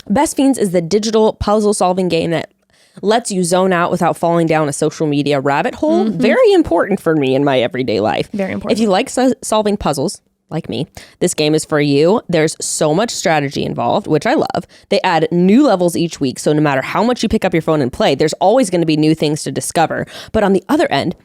Best Fiends is the digital puzzle-solving game that lets you zone out without falling down a social media rabbit hole. Very important for me in my everyday life. Very important. If you like solving puzzles, like me, this game is for you. There's so much strategy involved, which I love. They add new levels each week, so no matter how much you pick up your phone and play, there's always going to be new things to discover. But on the other end,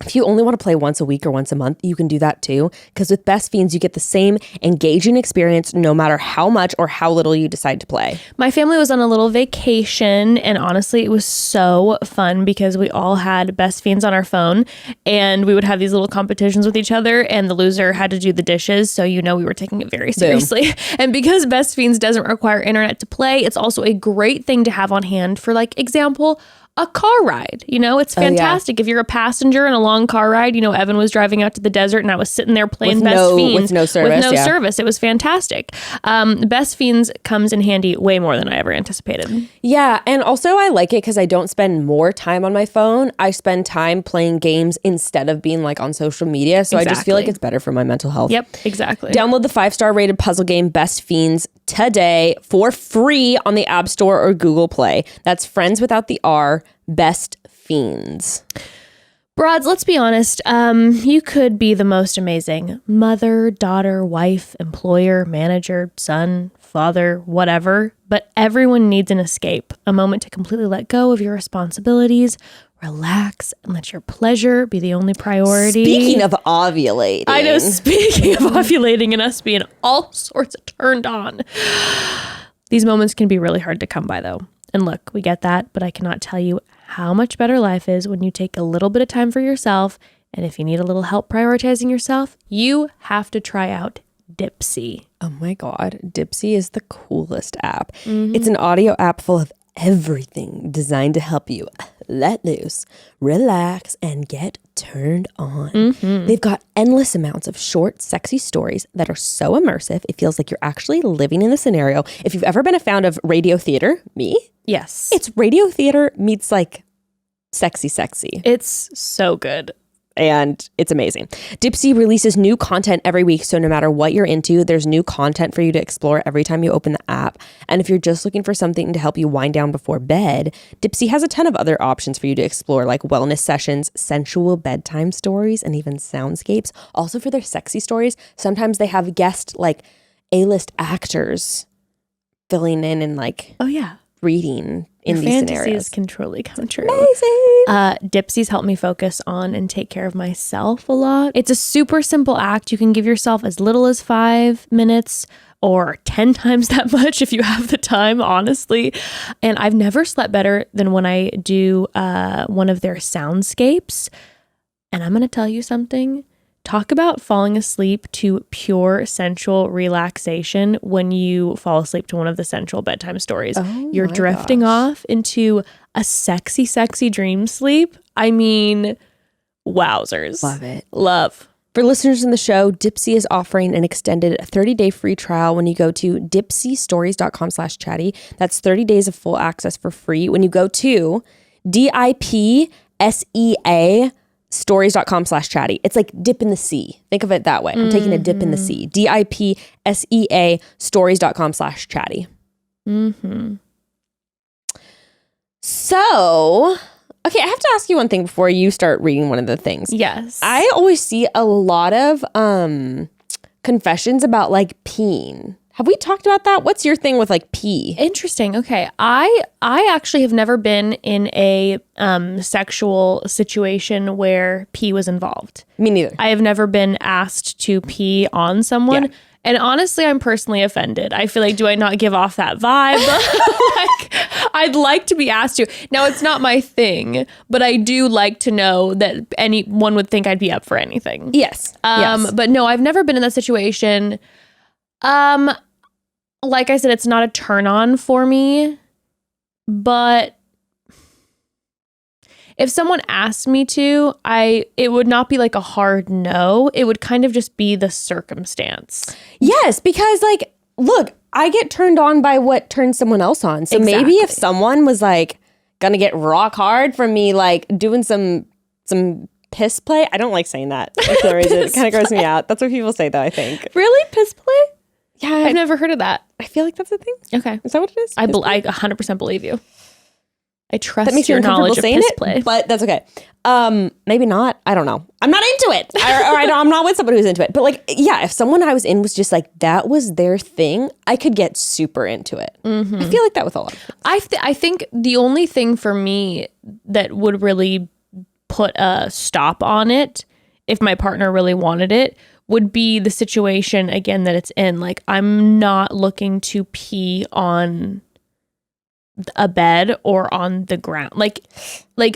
If you only want to play once a week or once a month, you can do that too. Because with Best Fiends, you get the same engaging experience no matter how much or how little you decide to play. My family was on a little vacation, and honestly, it was so fun because we all had Best Fiends on our phone, and we would have these little competitions with each other, and the loser had to do the dishes. So, we were taking it very seriously. And because Best Fiends doesn't require internet to play, it's also a great thing to have on hand for, like, example, a car ride. It's fantastic. If you're a passenger in a long car ride, Evan was driving out to the desert and I was sitting there playing Best Fiends. With no service. With no service. It was fantastic. Best Fiends comes in handy way more than I ever anticipated. Yeah. And also I like it because I don't spend more time on my phone. I spend time playing games instead of being like on social media. So I just feel like it's better for my mental health. Yep, exactly. Download the 5-star rated puzzle game Best Fiends today for free on the App Store or Google Play. That's Friends without the R, Best Fiends. Broads, let's be honest. You could be the most amazing mother, daughter, wife, employer, manager, son, father, whatever. But everyone needs an escape, a moment to completely let go of your responsibilities, relax, and let your pleasure be the only priority. Speaking of ovulating. I know, speaking of ovulating and us being all sorts of turned on. These moments can be really hard to come by, though. And look, we get that, but I cannot tell you how much better life is when you take a little bit of time for yourself. And if you need a little help prioritizing yourself, you have to try out Dipsy. Oh my God. Dipsy is the coolest app. It's an audio app full of everything designed to help you let loose, relax, and get turned on. They've got endless amounts of short, sexy stories that are so immersive, it feels like you're actually living in the scenario. If you've ever been a fan of radio theater, me, Yes. it's radio theater meets like sexy. It's so good. And it's amazing. Dipsy releases new content every week, so no matter what you're into, there's new content for you to explore every time you open the app. And if you're just looking for something to help you wind down before bed, Dipsy has a ton of other options for you to explore, like wellness sessions, sensual bedtime stories, and even soundscapes. Also for their sexy stories, sometimes they have guest, like A-list actors filling in and like reading in these fantasies scenarios. Can truly come true. Amazing. Dipsy's helped me focus on and take care of myself a lot. It's a super simple act. You can give yourself as little as 5 minutes or 10 times that much if you have the time, honestly. And I've never slept better than when I do one of their soundscapes. And I'm going to tell you something. Talk about falling asleep to pure sensual relaxation when you fall asleep to one of the sensual bedtime stories. You're drifting off into a sexy, sexy dream sleep. I mean, wowzers. Love it. Love. For listeners in the show, Dipsy is offering an extended 30-day free trial when you go to dipseastories.com/chatty. That's 30 days of full access for free when you go to DIPSEA stories.com/chatty. It's like dip in the sea. Think of it that way. I'm taking a dip in the sea. DIPSEA stories.com/chatty. So, okay, I have to ask you one thing before you start reading one of the things. Yes. I always see a lot of confessions about like peeing. Have we talked about that? What's your thing with like pee? Interesting. Okay. I actually have never been in a sexual situation where pee was involved. Me neither. I have never been asked to pee on someone. Yeah. And honestly, I'm personally offended. I feel like, do I not give off that vibe? Like, I'd like to be asked to. Now, it's not my thing, but I do like to know that anyone would think I'd be up for anything. Yes. Yes. But no, I've never been in that situation. Like I said, it's not a turn on for me, but if someone asked me to, it would not be like a hard no. It would kind of just be the circumstance. Yes, because like, look, I get turned on by what turns someone else on. So maybe if someone was like gonna get rock hard from me, like doing some piss play. I don't like saying that. That's the reason. It kind of gross me out. That's what people say though, I think. Really? Piss play? Yeah. I've never heard of that. I feel like that's a thing. Okay. Is that what it is? I 100% believe you. I trust that makes you your knowledge uncomfortable of saying piss it, play. but that's okay. Maybe not. I don't know. I'm not into it. I'm not with somebody who's into it. But like, yeah, if someone I was in was just like, that was their thing, I could get super into it. Mm-hmm. I feel like that with a lot of things. I think the only thing for me that would really put a stop on it if my partner really wanted it would be the situation again that it's in. Like, I'm not looking to pee on a bed or on the ground. Like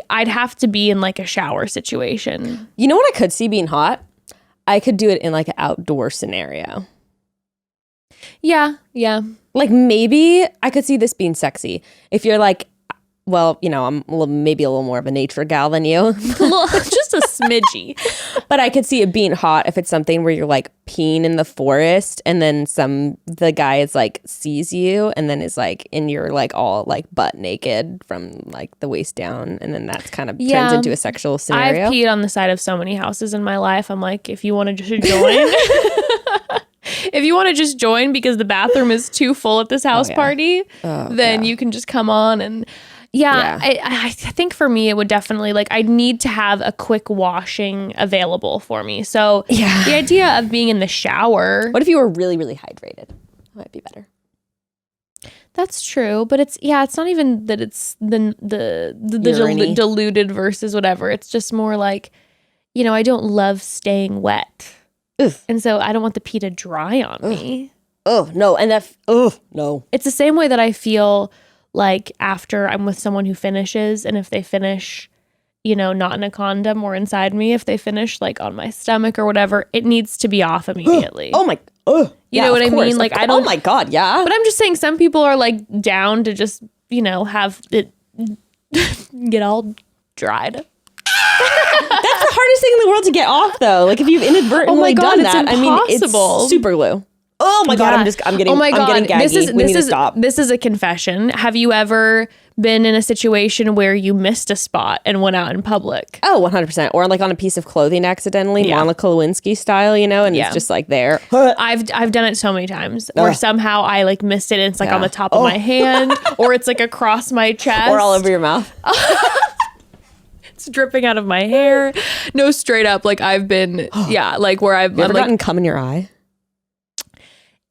I'd have to be in like a shower situation. You know what I could see being hot? I could do it in like an outdoor scenario. Yeah. Like, maybe I could see this being sexy. If you're like, well, you know, I'm maybe a little more of a nature gal than you. Just a smidgy. But I could see it being hot if it's something where you're like peeing in the forest and then the guy is like sees you and then is like, and you're like all like butt naked from like the waist down. And then that's kind of turns into a sexual scenario. I've peed on the side of so many houses in my life. I'm like, if you want to just join. If you want to just join because the bathroom is too full at this house party, then you can just come on. And I think for me, it would definitely, like, I'd need to have a quick washing available for me. So the idea of being in the shower. What if you were really, really hydrated? That might be better. That's true, but it's not even that it's the diluted versus whatever. It's just more like, you know, I don't love staying wet. Ugh. And so I don't want the pee to dry on me. Oh, no. And no. It's the same way that I feel like after I'm with someone who finishes, and if they finish, you know, not in a condom or inside me, if they finish like on my stomach or whatever, it needs to be off immediately. Oh my, you know what I mean? Like, I don't. Oh my God, yeah. But I'm just saying, some people are like down to just, you know, have it get all dried. That's the hardest thing in the world to get off, though. Like, if you've inadvertently done that, impossible. I mean, it's super glue. Oh my God, I'm getting gaggy. We need to stop. This is a confession. Have you ever been in a situation where you missed a spot and went out in public? Oh, 100%. Or like on a piece of clothing accidentally, Monica Lewinsky style, you know, and it's just like there. I've done it so many times where somehow I like missed it and it's like on the top of my hand, or it's like across my chest. Or all over your mouth. It's dripping out of my hair. No, straight up. Like, I've been, like where I've ever like, gotten cum in your eye?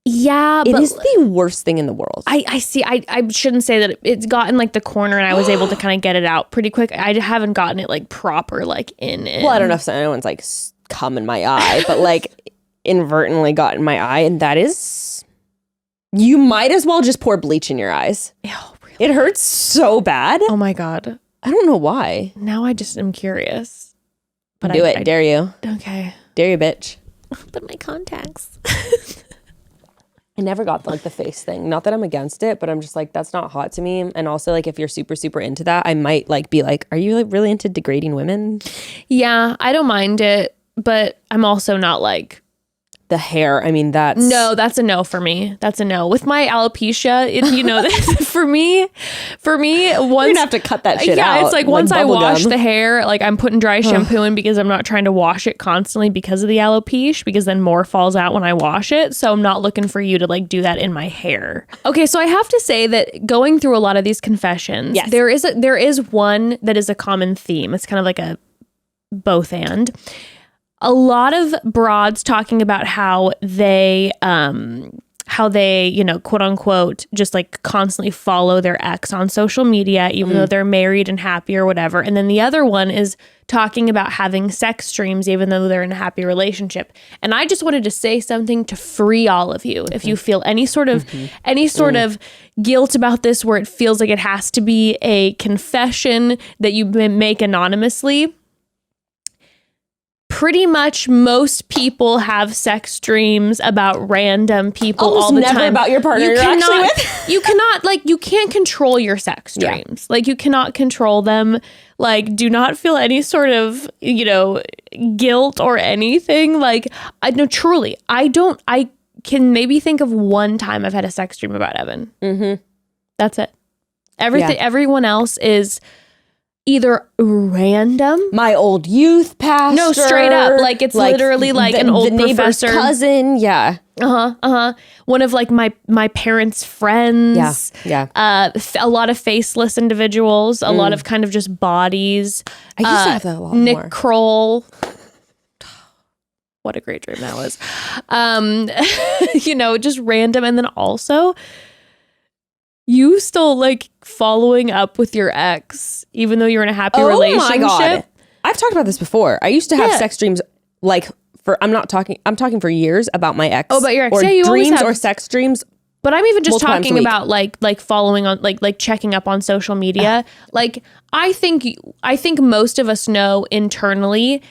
Yeah, it is the worst thing in the world. I see. I shouldn't say that it's gotten like the corner and I was able to kind of get it out pretty quick. I haven't gotten it like proper, like in. Well, I don't know if anyone's like cum in my eye, but like inadvertently got in my eye, and that is, you might as well just pour bleach in your eyes. Oh, really? It hurts so bad. Oh my God. I don't know why. Now I just am curious. But Do it. Dare you. Okay. Dare you, bitch. But my contacts. I never got like the face thing. Not that I'm against it, but I'm just like, that's not hot to me. And also, like, if you're super, super into that, I might like be like, are you like really into degrading women? Yeah, I don't mind it, but I'm also not like, the hair. I mean, that's a no for me. That's a no. With my alopecia, you know, for me, once you're gonna have to cut that shit out. Yeah, it's like once I wash the hair, like I'm putting dry shampoo in because I'm not trying to wash it constantly because of the alopecia, because then more falls out when I wash it. So I'm not looking for you to like do that in my hair. Okay, so I have to say that going through a lot of these confessions, there is one that is a common theme. It's kind of like a both and. A lot of broads talking about how they, you know, quote unquote, just like constantly follow their ex on social media, even though they're married and happy or whatever. And then the other one is talking about having sex dreams, even though they're in a happy relationship. And I just wanted to say something to free all of you. If you feel any sort of guilt about this, where it feels like it has to be a confession that you make anonymously, pretty much most people have sex dreams about random people all the never time. About your partner you're actually with. You can't control your sex dreams. Like, you cannot control them. Like, do not feel any sort of, you know, guilt or anything. Like, I can maybe think of one time I've had a sex dream about Evan. Mm-hmm. That's it. Everyone else is either random, my old youth pastor, no, straight up, like it's like literally like an old professor, cousin, one of like my parents' friends, a lot of faceless individuals, a lot of kind of just bodies. I used to have that a lot Nick more. Kroll. What a great dream that was. You know, just random. And then also, you still like following up with your ex, even though you're in a happy relationship. My God. I've talked about this before. I used to have sex dreams like I'm talking for years about my ex. Oh, about your ex. Or Yeah, you always dreams have, or sex dreams. But I'm even just multiple times a talking week. about like following on like checking up on social media. Like I think most of us know internally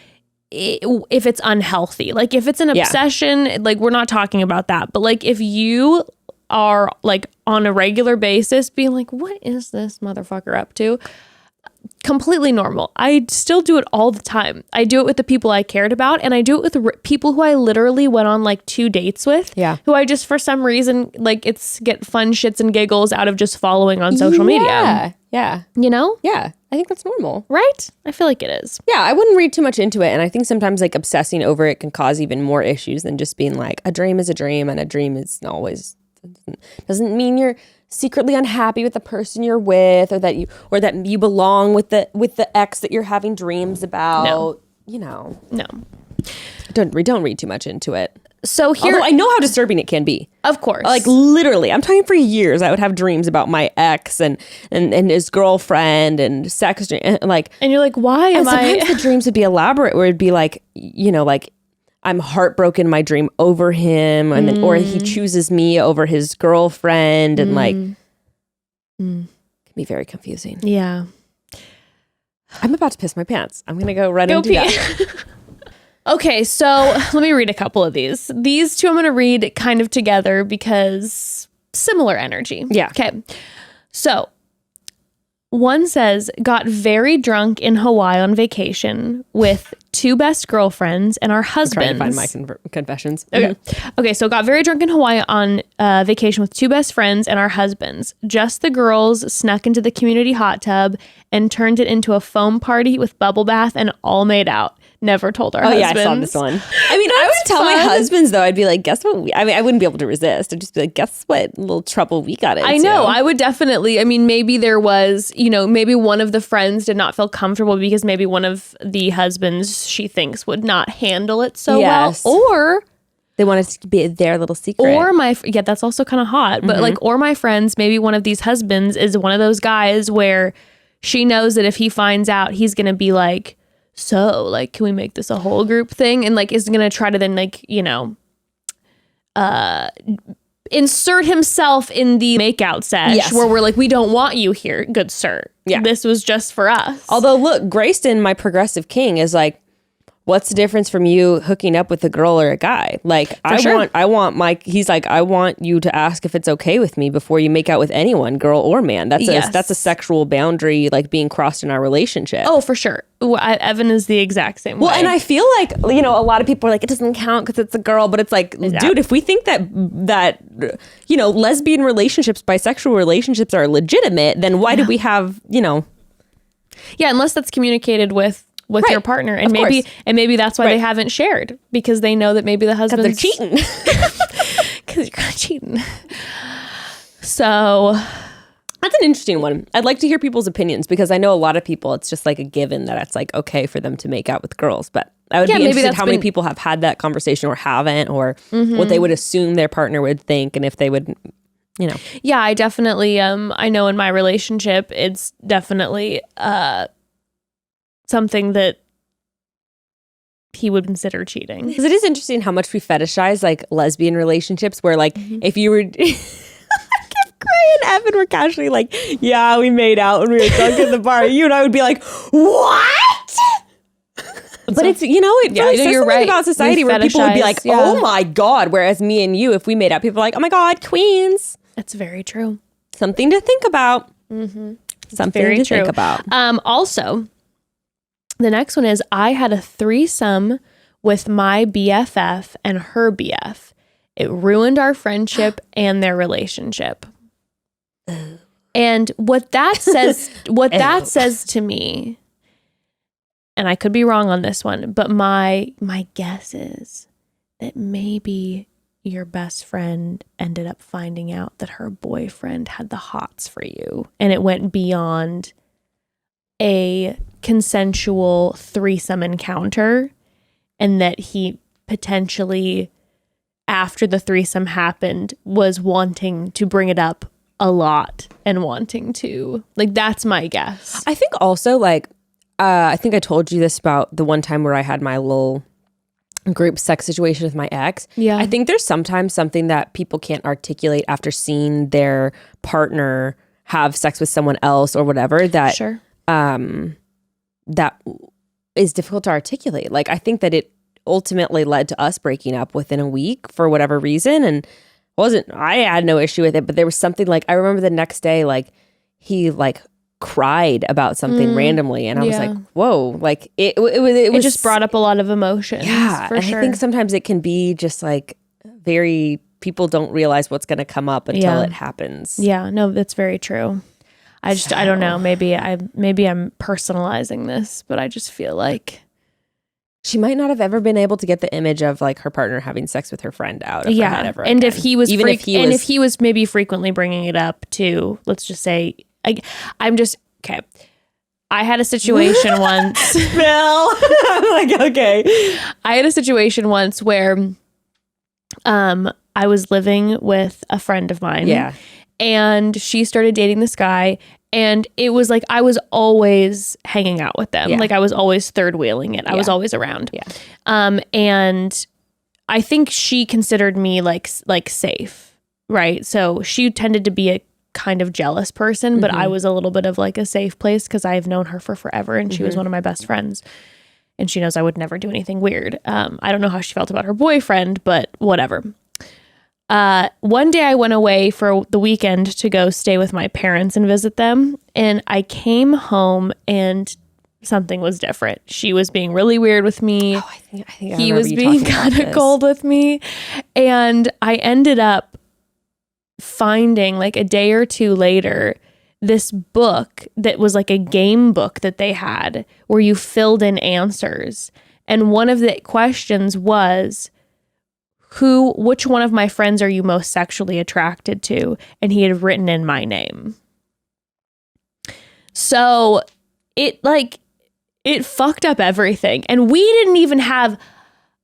if it's unhealthy. Like if it's an obsession, like we're not talking about that. But like if you are like on a regular basis being like, what is this motherfucker up to? Completely normal. I still do it all the time. I do it with the people I cared about, and I do it with people who I literally went on like 2 dates with. Yeah. Who I just for some reason like get fun shits and giggles out of just following on social media. Yeah. You know? Yeah. I think that's normal. Right? I feel like it is. Yeah, I wouldn't read too much into it. And I think sometimes like obsessing over it can cause even more issues than just being like a dream is a dream, and a dream is always doesn't mean you're secretly unhappy with the person you're with, or that you belong with the ex that you're having dreams about. No. You know. No. Don't read too much into it. So here, Although I know how disturbing it can be. of course. Like literally, I'm talking for years. I would have dreams about my ex and his girlfriend and sex dream, like. And you're like, why am And sometimes the dreams would be elaborate, where it'd be like, you know, like I'm heartbroken in my dream over him, and then, or he chooses me over his girlfriend, and like, can be very confusing. Yeah. I'm about to piss my pants. I'm gonna go run and do pee. that. Okay, so let me read a couple of these. These two I'm going to read kind of together because similar energy. Yeah. Okay. So one says, got very drunk in Hawaii on vacation with 2 best girlfriends and our husbands. Trying to find my confessions. Okay. Okay, so got very drunk in Hawaii on vacation with 2 best friends and our husbands. Just the girls snuck into the community hot tub and turned it into a foam party with bubble bath and all made out. Never told our husbands. Yeah, I saw this one. I mean, I would tell my husbands, though. I'd be like, guess what? I wouldn't be able to resist. I'd just be like, guess what little trouble we got into. I know. I would definitely. I mean, maybe there was, you know, maybe one of the friends did not feel comfortable because maybe one of the husbands she thinks would not handle it so well. Or they wanted to be their little secret. Or that's also kind of hot. But like, or my friends, maybe one of these husbands is one of those guys where she knows that if he finds out, he's going to be like, so like, can we make this a whole group thing? And like, is going to try to then like, you know, insert himself in the makeout sesh where we're like, we don't want you here, good sir. Yeah. This was just for us. Although look, Grayston, my progressive king, is like, what's the difference from you hooking up with a girl or a guy? Like, he's like, I want you to ask if it's okay with me before you make out with anyone, girl or man. That's a sexual boundary, like being crossed in our relationship. Oh, for sure. Evan is the exact same way. Well, and I feel like, you know, a lot of people are like, it doesn't count because it's a girl, but it's like, dude, if we think that, you know, lesbian relationships, bisexual relationships are legitimate, then why do we have, you know. Yeah, unless that's communicated with your partner, and maybe that's why they haven't shared, because they know that maybe the husband's they're cheating. Because you're kind of cheating. So that's an interesting one. I'd like to hear people's opinions, because I know a lot of people, it's just like a given that it's like okay for them to make out with girls, but I would be interested how many people have had that conversation or haven't, or what they would assume their partner would think, and if they would, you know. Yeah, I definitely I know in my relationship it's definitely something that he would consider cheating. Because it is interesting how much we fetishize like lesbian relationships, where like if you were if Gray and Evan were casually like, yeah, we made out when we were drunk at the bar, you and I would be like, what? But it's, you know, it really says something about society where people would be like, oh my God. Whereas me and you, if we made out, people are like, oh my God, queens. That's very true. Something to think about. Something to think about. Also, the next one is, I had a threesome with my BFF and her BF. It ruined our friendship and their relationship. And what that says to me, and I could be wrong on this one, but my guess is that maybe your best friend ended up finding out that her boyfriend had the hots for you, and it went beyond a consensual threesome encounter, and that he potentially, after the threesome happened, was wanting to bring it up a lot and wanting to, like, that's my guess. I think also, like, I think I told you this about the one time where I had my little group sex situation with my ex. Yeah. I think there's sometimes something that people can't articulate after seeing their partner have sex with someone else or whatever that Sure. that is difficult to articulate. Like, I think that it ultimately led to us breaking up within a week for whatever reason. And I had no issue with it, but there was something like, I remember the next day, like he like cried about something randomly. And I was like, whoa, like it was just brought up a lot of emotions. Yeah. For And sure. I think sometimes it can be just like very, people don't realize what's going to come up until it happens. Yeah, no, that's very true. I don't know. Maybe I'm personalizing this, but I just feel like she might not have ever been able to get the image of like her partner having sex with her friend out of her head ever and again. if he was if he was maybe frequently bringing it up too, let's just say I'm just okay. I had a situation once. Bill, I'm like, okay. I had a situation once where I was living with a friend of mine. Yeah. And she started dating this guy, and it was like I was always hanging out with them. Yeah. Like I was always third wheeling it. I was always around. Yeah. And I think she considered me like safe, right? So she tended to be a kind of jealous person, but I was a little bit of like a safe place because I've known her for forever, and she was one of my best friends. And she knows I would never do anything weird. I don't know how she felt about her boyfriend, but whatever. One day I went away for the weekend to go stay with my parents and visit them. And I came home and something was different. She was being really weird with me. Oh, I think he was being kind of cold with me. And I ended up finding like a day or two later this book that was like a game book that they had where you filled in answers. And one of the questions was, which one of my friends are you most sexually attracted to? And he had written in my name. So it fucked up everything. And we didn't even have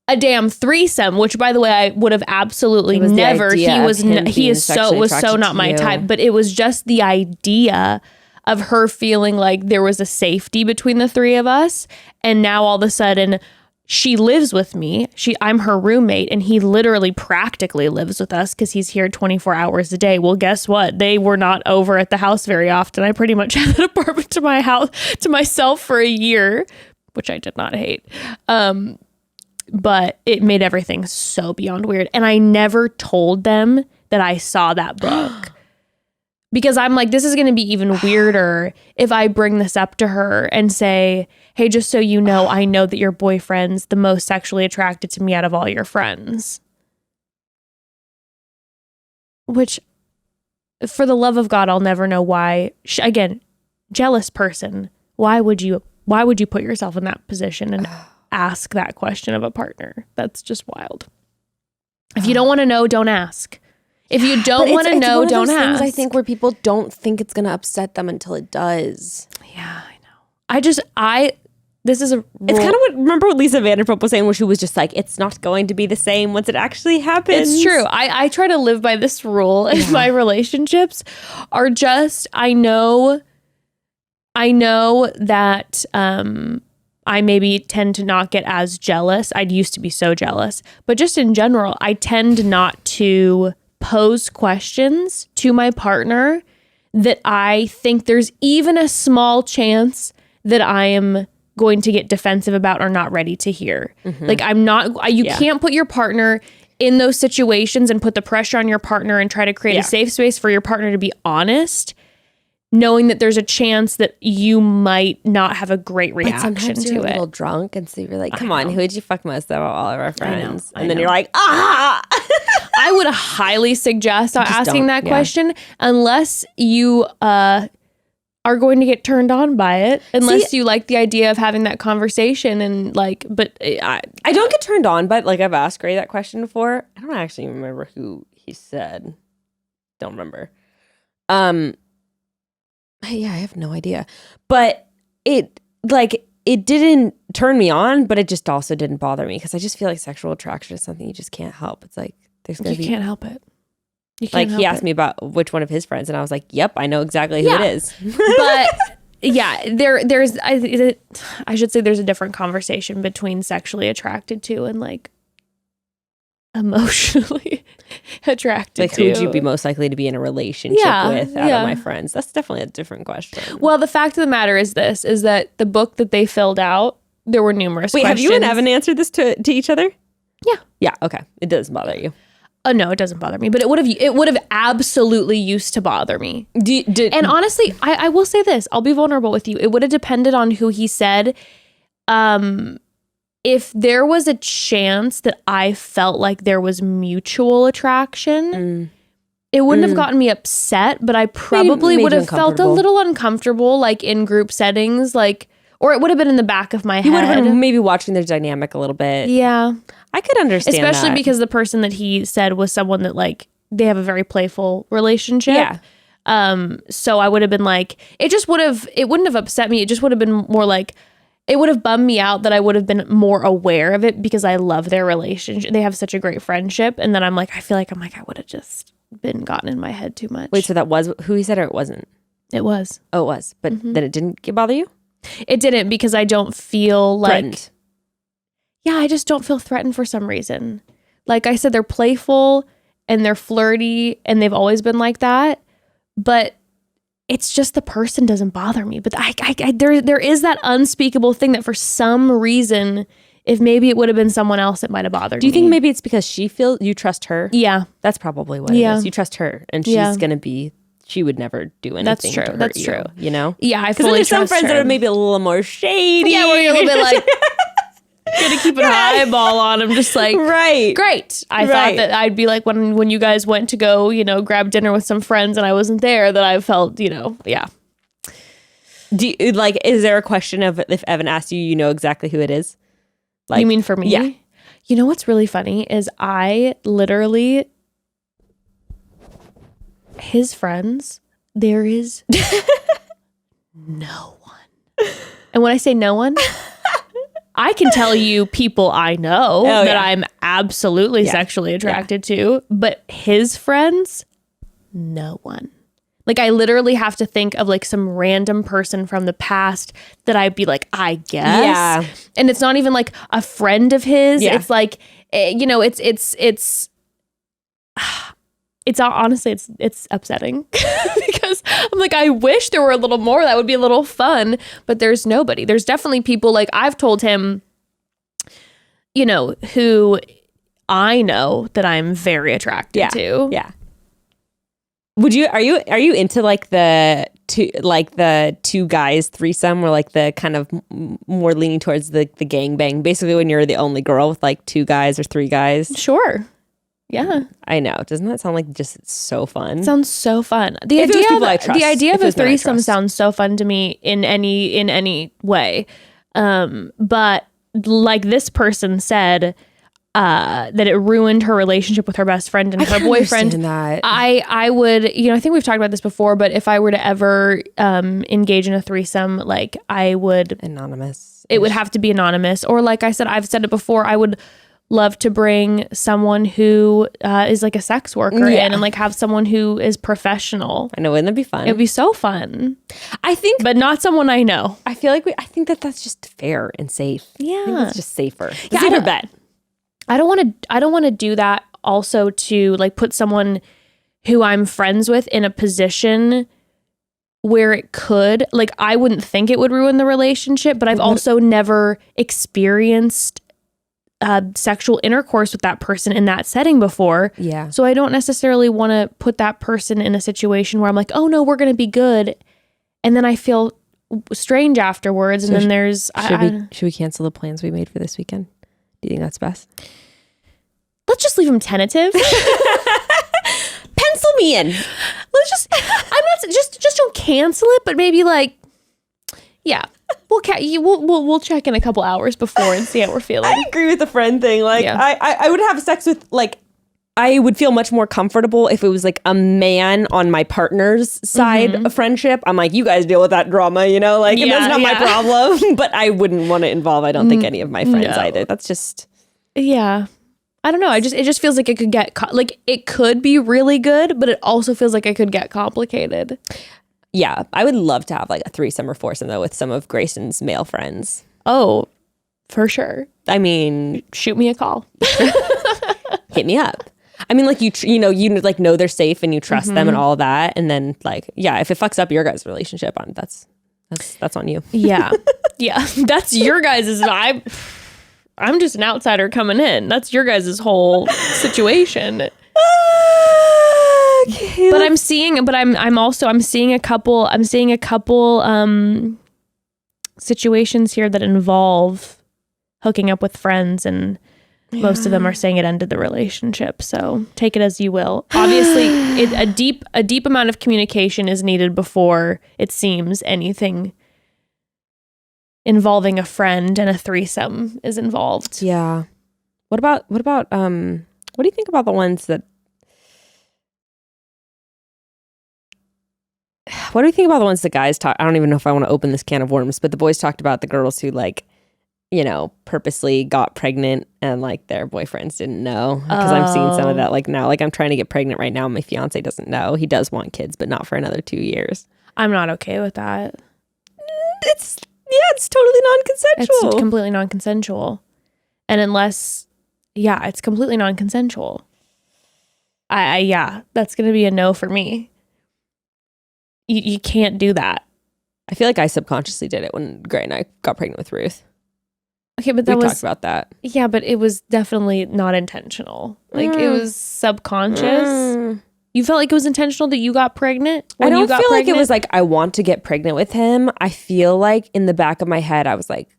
a damn threesome, which by the way, I would have absolutely never. He was so not my type, but it was just the idea of her feeling like there was a safety between the three of us. And now all of a sudden she lives with me. I'm her roommate, and he literally practically lives with us because he's here 24 hours a day. Well, guess what? They were not over at the house very often. I pretty much had an apartment to myself for a year, which I did not hate. But it made everything so beyond weird. And I never told them that I saw that book. Because I'm like, this is going to be even weirder if I bring this up to her and say, hey, just so you know, I know that your boyfriend's the most sexually attracted to me out of all your friends. Which, for the love of God, I'll never know why. Again, jealous person. Why would you put yourself in that position and ask that question of a partner? That's just wild. If you don't want to know, don't ask. If you don't want to know, don't ask. I think where people don't think it's going to upset them until it does. Yeah, I know. This is a rule. It's kind of remember what Lisa Vanderpump was saying, where she was just like, it's not going to be the same once it actually happens. It's true. I try to live by this rule in my relationships are just, I know that I maybe tend to not get as jealous. I used to be so jealous, but just in general, I tend not to pose questions to my partner that I think there's even a small chance that I am going to get defensive about or not ready to hear. Like you can't put your partner in those situations and put the pressure on your partner and try to create a safe space for your partner to be honest, knowing that there's a chance that you might not have a great reaction to it. Sometimes you're a little drunk, and so you're like, come on, who would you fuck most of all of our friends? And then you're like, ah! I would highly suggest asking that question unless you are going to get turned on by it, unless you like the idea of having that conversation and like, but I don't get turned on, but like I've asked Gray that question before. I don't actually remember who he said. Don't remember. Yeah, I have no idea. But it didn't turn me on, but it just also didn't bother me because I just feel like sexual attraction is something you just can't help. It's like you can't help it. Like he asked me about which one of his friends, and I was like, "Yep, I know exactly who it is." But I should say there's a different conversation between sexually attracted to and like emotionally attracted like to. who would you be most likely to be in a relationship with out of my friends? That's definitely a different question. Well, the fact of the matter is that the book that they filled out, there were numerous questions. Have you and Evan answered this to each other? Yeah. Okay. It doesn't bother you. No, it doesn't bother me, but it would have absolutely used to bother me. And honestly, I will say this, I'll be vulnerable with you. It would have depended on who he said. If there was a chance that I felt like there was mutual attraction, it wouldn't have gotten me upset, but I probably would have felt a little uncomfortable, like in group settings, like, or it would have been in the back of my head. You would have been maybe watching their dynamic a little bit. Yeah. I could understand especially that. because the person that he said was someone that like they have a very playful relationship. Yeah. So I would have been like, it wouldn't have upset me. It just would have been more like, it would have bummed me out that I would have been more aware of it because I love their relationship. They have such a great friendship. And then I would have just been gotten in my head too much. Wait, so that was who he said or it wasn't? It was. Oh, it was. But then it didn't bother you? It didn't because I don't feel like... Threatened. Yeah, I just don't feel threatened for some reason. Like I said, they're playful and they're flirty and they've always been like that. But it's just the person doesn't bother me. But there is that unspeakable thing that for some reason, if maybe it would have been someone else, it might have bothered me. Do you think maybe it's because she feels you trust her? Yeah. That's probably what it is. You trust her and she's going to be... She would never do anything. That's true. To hurt That's you, true. You know? Yeah, I Because fully there's some trust friends her. that are maybe a little more shady. Yeah, where you're a little bit like... Gonna keep an eyeball on him, just like right. Great. I thought that I'd be like when you guys went to go, grab dinner with some friends and I wasn't there, that I felt, yeah. Do you, like, is there a question of if Evan asked you, you know exactly who it is? Like, you mean for me? Yeah. You know what's really funny is I literally, his friends, there is no one. And when I say no one, I can tell you people I know that I'm absolutely sexually attracted to, but his friends, no one. Like I literally have to think of like some random person from the past that I'd be like, I guess. Yeah. And it's not even like a friend of his. Yeah. It's like, it's honestly, it's upsetting because I'm like, I wish there were a little more. That would be a little fun, but there's nobody. There's definitely people like I've told him, who I know that I'm very attracted to. Yeah. Are you into like the two guys threesome, or like the kind of more leaning towards the gangbang, basically when you're the only girl with like two guys or three guys? Sure. Yeah. I know. Doesn't that sound like just so fun? It sounds so fun. The idea of a threesome sounds so fun to me in any way. But like this person said, that it ruined her relationship with her best friend and her boyfriend. That. I would, I think we've talked about this before, but if I were to ever engage in a threesome, like I would... Anonymous. It would have to be anonymous. Or like I said, I've said it before, I would love to bring someone who is like a sex worker in and like have someone who is professional. I know, wouldn't that be fun? It'd be so fun. I think, but not someone I know. I feel like I think that's just fair and safe. Yeah, I think that's just safer. Yeah, safer bet. I don't want to do that. Also, to like put someone who I'm friends with in a position where it could, like, I wouldn't think it would ruin the relationship, but I've also never experienced sexual intercourse with that person in that setting before. Yeah. So I don't necessarily want to put that person in a situation where I'm like, oh no, we're going to be good. And then I feel strange afterwards. And then there's... Should we cancel the plans we made for this weekend? Do you think that's best? Let's just leave them tentative. Pencil me in. Let's just... just don't cancel it, but maybe like... Yeah. We'll check in a couple hours before and see how we're feeling. I agree with the friend thing. Like, I would have sex with, like, I would feel much more comfortable if it was like a man on my partner's side of friendship. I'm like, you guys deal with that drama, like, and that's not my problem. But I wouldn't want to involve, I don't think, any of my friends either. That's just... Yeah. I don't know. It just feels like it could get, like, it could be really good, but it also feels like it could get complicated. Yeah, I would love to have like a threesome or foursome though with some of Grayson's male friends. Oh, for sure. I mean, Shoot me a call. hit me up. I mean, like you know they're safe and you trust them and all that, and then like if it fucks up your guys' relationship, that's on you. Yeah, yeah, that's your guys'. I'm just an outsider coming in. That's your guys' whole situation. Okay, but I'm seeing a couple situations here that involve hooking up with friends, and most of them are saying it ended the relationship. So take it as you will. Obviously, a deep amount of communication is needed before it seems anything involving a friend and a threesome is involved. Yeah. What do you think about the ones that? What do you think about the ones that guys talk? I don't even know if I want to open this can of worms, but the boys talked about the girls who like, purposely got pregnant and like their boyfriends didn't know, because I'm seeing some of that like now. Like I'm trying to get pregnant right now. My fiance doesn't know. He does want kids, but not for another 2 years. I'm not okay with that. It's totally non-consensual. It's completely non-consensual. And unless, it's completely non-consensual. That's going to be a no for me. You can't do that. I feel like I subconsciously did it when Gray and I got pregnant with Ruth. Okay, but we talked about that. Yeah, but it was definitely not intentional. Like it was subconscious. You felt like it was intentional that you got pregnant? I don't feel like it was like, I want to get pregnant with him. I feel like in the back of my head, I was like,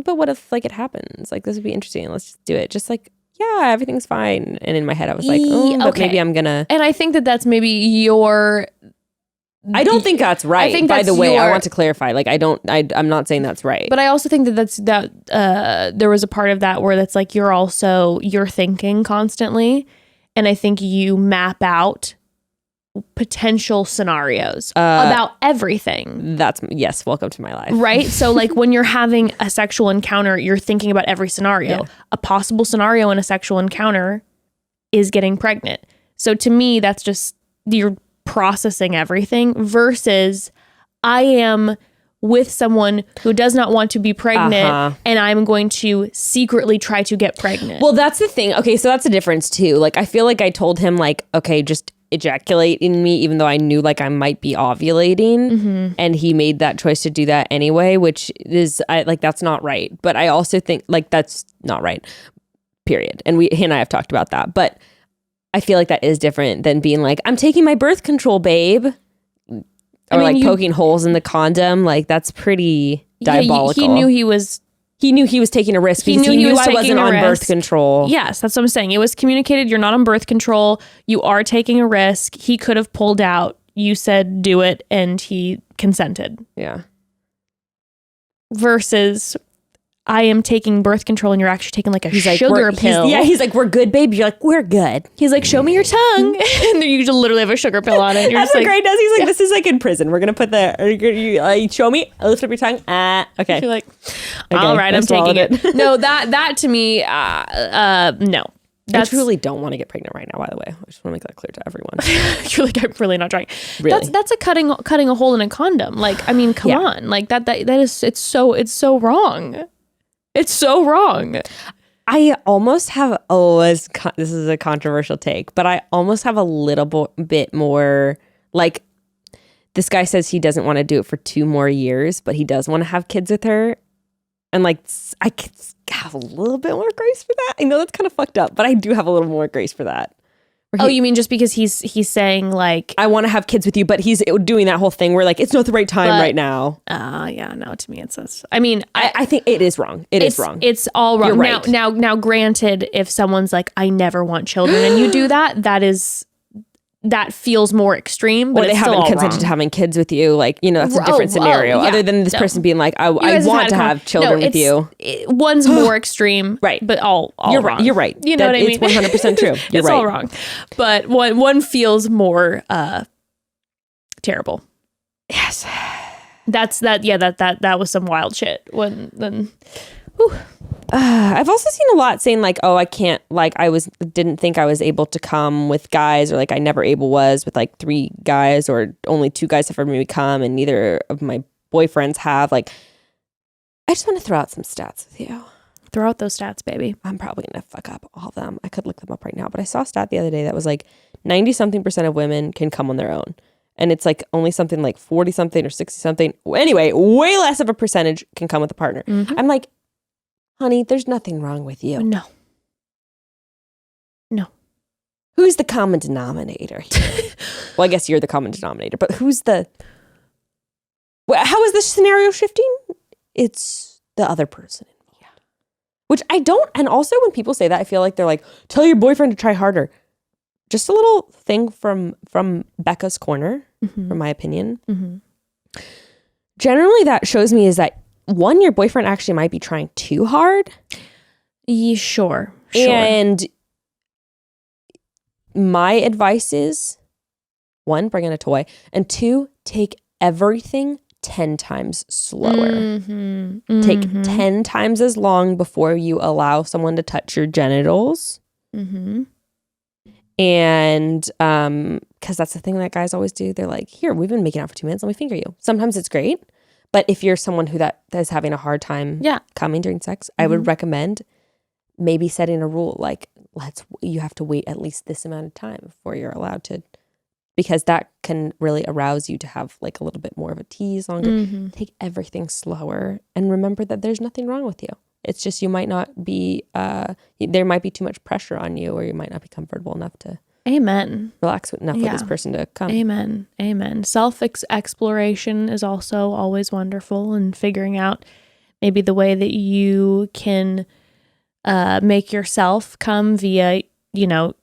but what if like it happens? Like this would be interesting. Let's just do it. Just like, everything's fine. And in my head, I was like, but maybe I'm gonna. And I think that that's maybe your. I don't think that's right. I think by the way, I want to clarify. Like I'm not saying that's right. But I also think that there was a part of that where that's like you're thinking constantly. And I think you map out potential scenarios about everything. Yes, welcome to my life. Right? So like when you're having a sexual encounter, you're thinking about every scenario. Yeah. A possible scenario in a sexual encounter is getting pregnant. So to me, that's just you're processing everything versus I am with someone who does not want to be pregnant and I'm going to secretly try to get pregnant. Well, that's the thing. Okay, so that's the difference too. Like I feel like I told him like, okay, just ejaculate in me, even though I knew like I might be ovulating, and he made that choice to do that anyway, which is that's not right. But I also think like that's not right, period. And he and I have talked about that, but I feel like that is different than being like, I'm taking my birth control, babe. Or poking holes in the condom. Like that's pretty diabolical. He knew he was taking a risk because he knew I wasn't on birth control. Yes, that's what I'm saying. It was communicated. You're not on birth control. You are taking a risk. He could have pulled out. You said do it and he consented. Yeah. Versus I am taking birth control and you're actually taking like a sugar pill. He's like, we're good, babe. You're like, we're good. He's like, show me your tongue. And then you just literally have a sugar pill on it. You're That's what Gray does. He's like, this is like in prison. We're going to put you show me, I lift up your tongue. Okay. You're like, all right, I'm taking it. No, that to me, no. I truly don't want to get pregnant right now, by the way. I just want to make that clear to everyone. You're like, I'm really not trying. Really? That's a cutting a hole in a condom. Like, I mean, come on. Like that is, it's so wrong. It's so wrong. I almost have, this is a controversial take, but I almost have a little bit more, like, this guy says he doesn't want to do it for 2 more years, but he does want to have kids with her. And, like, I could have a little bit more grace for that. I know that's kind of fucked up, but I do have a little more grace for that. You mean just because he's saying like I want to have kids with you, but he's doing that whole thing where like it's not the right time right now. No, to me it says. I mean, I think it is wrong. It's wrong. It's all wrong. You're right. Now, granted, if someone's like, I never want children, and you do that feels more extreme, but or they haven't consented to having kids with you. Like, that's a different scenario. Other than this person being like, I want to have children with you. One's more extreme, right? But all you're wrong. Right. You're right. You know what I mean? It's 100% true. You're it's right. all wrong. But one feels more terrible. Yes. That was some wild shit. I've also seen a lot saying like, oh, I can't, like didn't think I was able to come with guys, or like I never able was with like 3 guys, or only 2 guys have ever made me come and neither of my boyfriends have. Like, I just want to throw out some stats with you. Throw out those stats, baby. I'm probably going to fuck up all of them. I could look them up right now, but I saw a stat the other day that was like 90-something% of women can come on their own. And it's like only something like 40-something or 60-something. Anyway, way less of a percentage can come with a partner. Mm-hmm. I'm like, honey, there's nothing wrong with you. No. Who's the common denominator here? Well, I guess you're the common denominator, but who's the... Well, how is this scenario shifting? It's the other person. Yeah. Which I don't... And also when people say that, I feel like they're like, tell your boyfriend to try harder. Just a little thing from Becca's corner, from my opinion. Mm-hmm. Generally, that shows me is that, one, your boyfriend actually might be trying too hard. Yeah, sure. And my advice is, 1, bring in a toy, and 2, take everything 10 times slower. Mm-hmm. Take 10 times as long before you allow someone to touch your genitals. Mm-hmm. And because that's the thing that guys always do. They're like, here, we've been making out for 2 minutes, let me finger you. Sometimes it's great. But if you're someone who that is having a hard time coming during sex, I would recommend maybe setting a rule like, you have to wait at least this amount of time before you're allowed to, because that can really arouse you to have like a little bit more of a tease longer. Mm-hmm. Take everything slower and remember that there's nothing wrong with you. It's just you might not be, there might be too much pressure on you, or you might not be comfortable enough to relax enough with this person to come. Amen. Self-exploration is also always wonderful, and figuring out maybe the way that you can make yourself come via,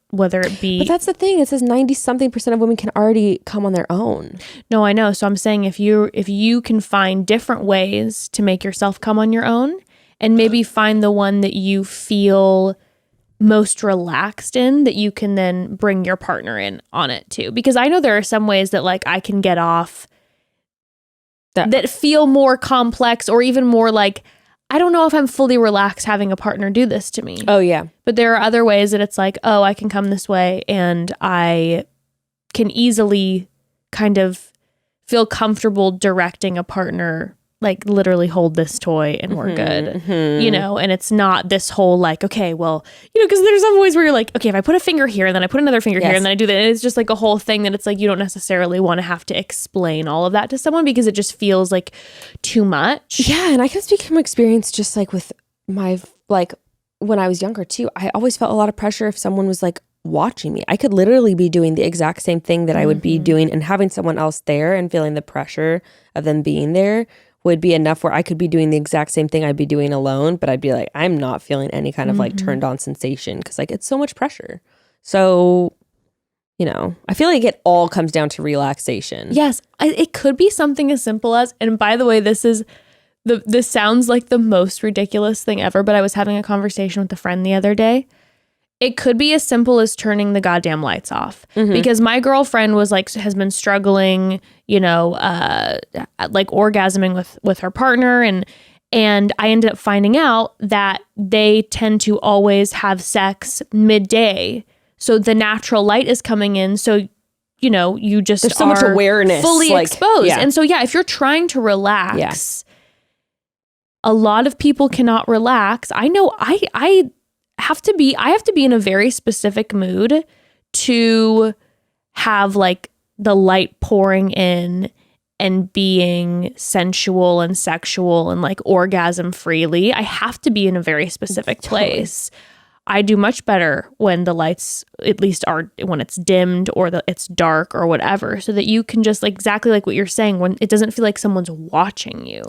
whether it be... But that's the thing. It says 90-something% of women can already come on their own. No, I know. So I'm saying if you can find different ways to make yourself come on your own, and maybe find the one that you feel most relaxed in, that you can then bring your partner in on it too. Because I know there are some ways that like I can get off that feel more complex, or even more like, I don't know if I'm fully relaxed having a partner do this to me. Oh yeah. But there are other ways that it's like, oh, I can come this way and I can easily kind of feel comfortable directing a partner, like literally hold this toy and we're good, and it's not this whole like, okay, well, because there's some ways where you're like, okay, if I put a finger here and then I put another finger here and then I do that, and it's just like a whole thing that it's like, you don't necessarily want to have to explain all of that to someone because it just feels like too much. Yeah. And I can speak from experience, just like with my, like when I was younger too, I always felt a lot of pressure if someone was like watching me. I could literally be doing the exact same thing that I would be doing, and having someone else there and feeling the pressure of them being there would be enough where I could be doing the exact same thing I'd be doing alone, but I'd be like, I'm not feeling any kind of like turned on sensation, because like it's so much pressure. So, I feel like it all comes down to relaxation. Yes, it could be something as simple as, and by the way, this sounds like the most ridiculous thing ever, but I was having a conversation with a friend the other day. It could be as simple as turning the goddamn lights off, because my girlfriend has been struggling, like orgasming with her partner. And I ended up finding out that they tend to always have sex midday. So the natural light is coming in. So, you just there's so much awareness, fully like, exposed. Yeah. And so, if you're trying to relax, a lot of people cannot relax. I know I have to be in a very specific mood to have like the light pouring in and being sensual and sexual and like orgasm freely. I have to be in a very specific place. I do much better when the lights at least are, when it's dimmed or it's dark or whatever, so that you can just like, exactly like what you're saying, when it doesn't feel like someone's watching you.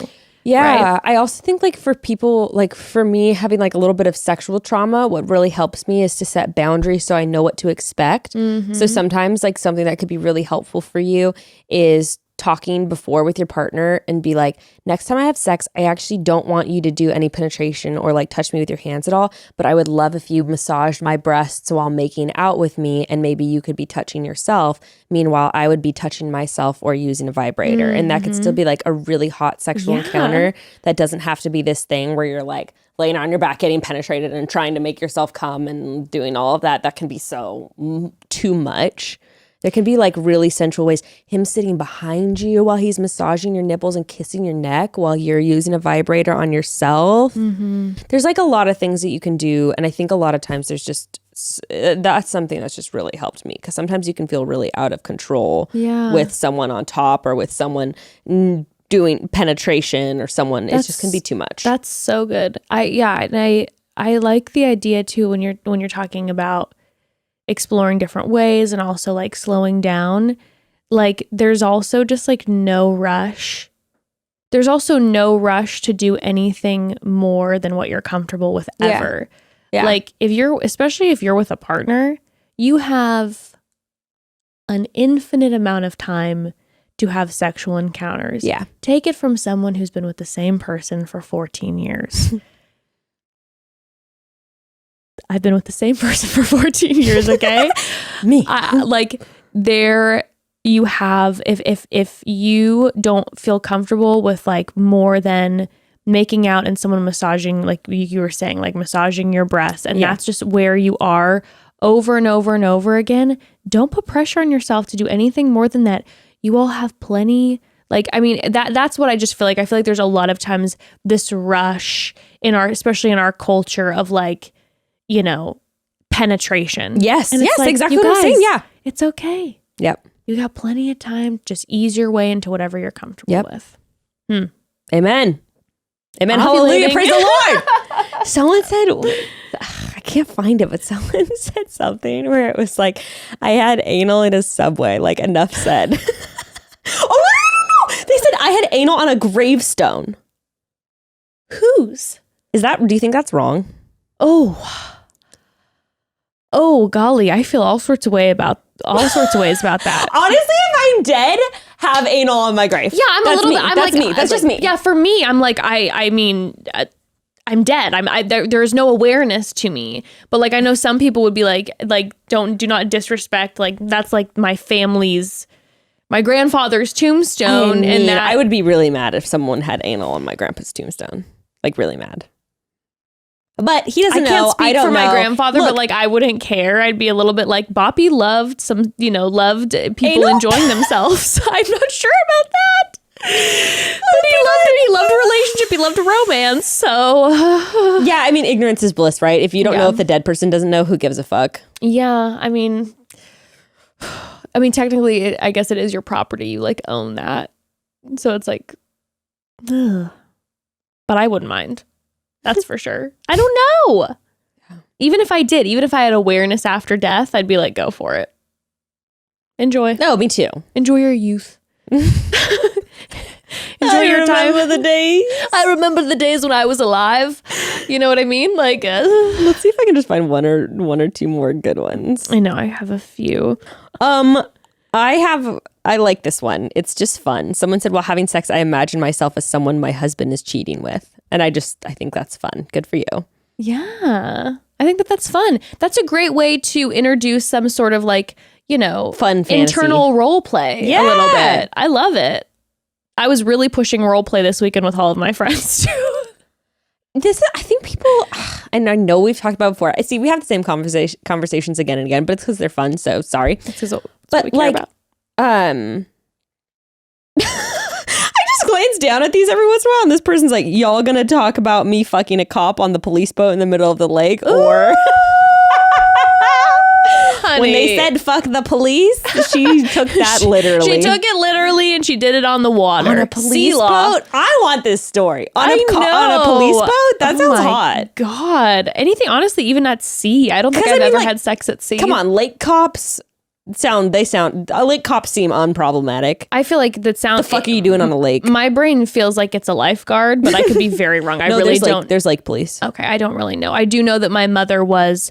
Yeah. Right? I also think like for people, like for me, having like a little bit of sexual trauma, what really helps me is to set boundaries so I know what to expect. So sometimes like something that could be really helpful for you is talking before with your partner and be like, next time I have sex, I actually don't want you to do any penetration or like touch me with your hands at all, but I would love if you massaged my breasts while making out with me, and maybe you could be touching yourself. Meanwhile, I would be touching myself or using a vibrator. And that could still be like a really hot sexual encounter that doesn't have to be this thing where you're like laying on your back, getting penetrated and trying to make yourself come and doing all of that. That can be so too much. There can be like really sensual ways. Him sitting behind you while he's massaging your nipples and kissing your neck while you're using a vibrator on yourself. There's like a lot of things that you can do. And I think a lot of times there's just, that's something that's just really helped me. Because sometimes you can feel really out of control with someone on top or with someone doing penetration or someone. It just can be too much. That's so good. I like the idea too when you're talking about exploring different ways and also like slowing down. Like there's also just like no rush. There's also no rush to do anything more than what you're comfortable with ever. Yeah. Like especially if you're with a partner, you have an infinite amount of time to have sexual encounters. Yeah. Take it from someone who's been with the same person for 14 years. I've been with the same person for 14 years, okay? Me. Like there you have, if you don't feel comfortable with like more than making out and someone massaging, like you were saying, like massaging your breasts, and that's just where you are over and over and over again, don't put pressure on yourself to do anything more than that. You all have plenty. Like, I mean, that's what I just feel like. I feel like there's a lot of times this rush especially in our culture of like, you know, penetration. Yes. And it's like, exactly you what I'm guys, saying. Yeah. It's okay. Yep. You got plenty of time. Just ease your way into whatever you're comfortable with. Amen. Amen. Hallelujah. Praise the Lord. Someone said, I can't find it, but someone said something where it was like, I had anal in a Subway, like enough said. Oh, no. They said I had anal on a gravestone. Whose? Do you think that's wrong? Oh, golly. I feel all sorts of ways about that. Honestly, if I'm dead, have anal on my grave. Yeah, I'm a little bit. That's me. That's just me. Yeah, for me, I'm like, I mean, I'm dead. There's no awareness to me. But like, I know some people would be like, do not disrespect. Like, that's like my grandfather's tombstone. I would be really mad if someone had anal on my grandpa's tombstone. Like, really mad. But he doesn't know. I can't speak for my grandfather, Look, but like I wouldn't care. I'd be a little bit like Boppy loved people enjoying themselves. I'm not sure about that. But he loved a relationship. He loved a romance. So yeah, I mean, ignorance is bliss, right? If you don't know, if the dead person doesn't know, who gives a fuck? Yeah, I mean, technically, I guess it is your property. You like own that, so it's like, ugh. But I wouldn't mind. That's for sure. I don't know. Yeah. Even if I had awareness after death, I'd be like, go for it. Enjoy. No, me too. Enjoy your youth. Enjoy your time. I remember the days. I remember the days when I was alive. You know what I mean? Like, let's see if I can just find one or two more good ones. I know I have a few. I like this one. It's just fun. Someone said, while having sex, I imagine myself as someone my husband is cheating with. And I think that's fun. Good for you. Yeah. I think that's fun. That's a great way to introduce some sort of like, fun fantasy. Internal role play a little bit. I love it. I was really pushing role play this weekend with all of my friends too. I think people, and I know we've talked about before. I see we have the same conversations again and again, but it's because they're fun. So sorry. It's what we care about. I just glance down at these every once in a while, and this person's like, y'all gonna talk about me fucking a cop on the police boat in the middle of the lake? Or when they said fuck the police, she took that literally. She took it literally, and she did it on the water. On a police boat? I want this story. On a police boat? That sounds hot. God. Anything, honestly, even at sea. I don't think I've ever had sex at sea. Come on, lake cops lake cops seem unproblematic. I feel like that sounds. The fuck are you doing on a lake? My brain feels like it's a lifeguard, but I could be very wrong. I really don't. There's lake police. Okay, I don't really know. I do know that my mother was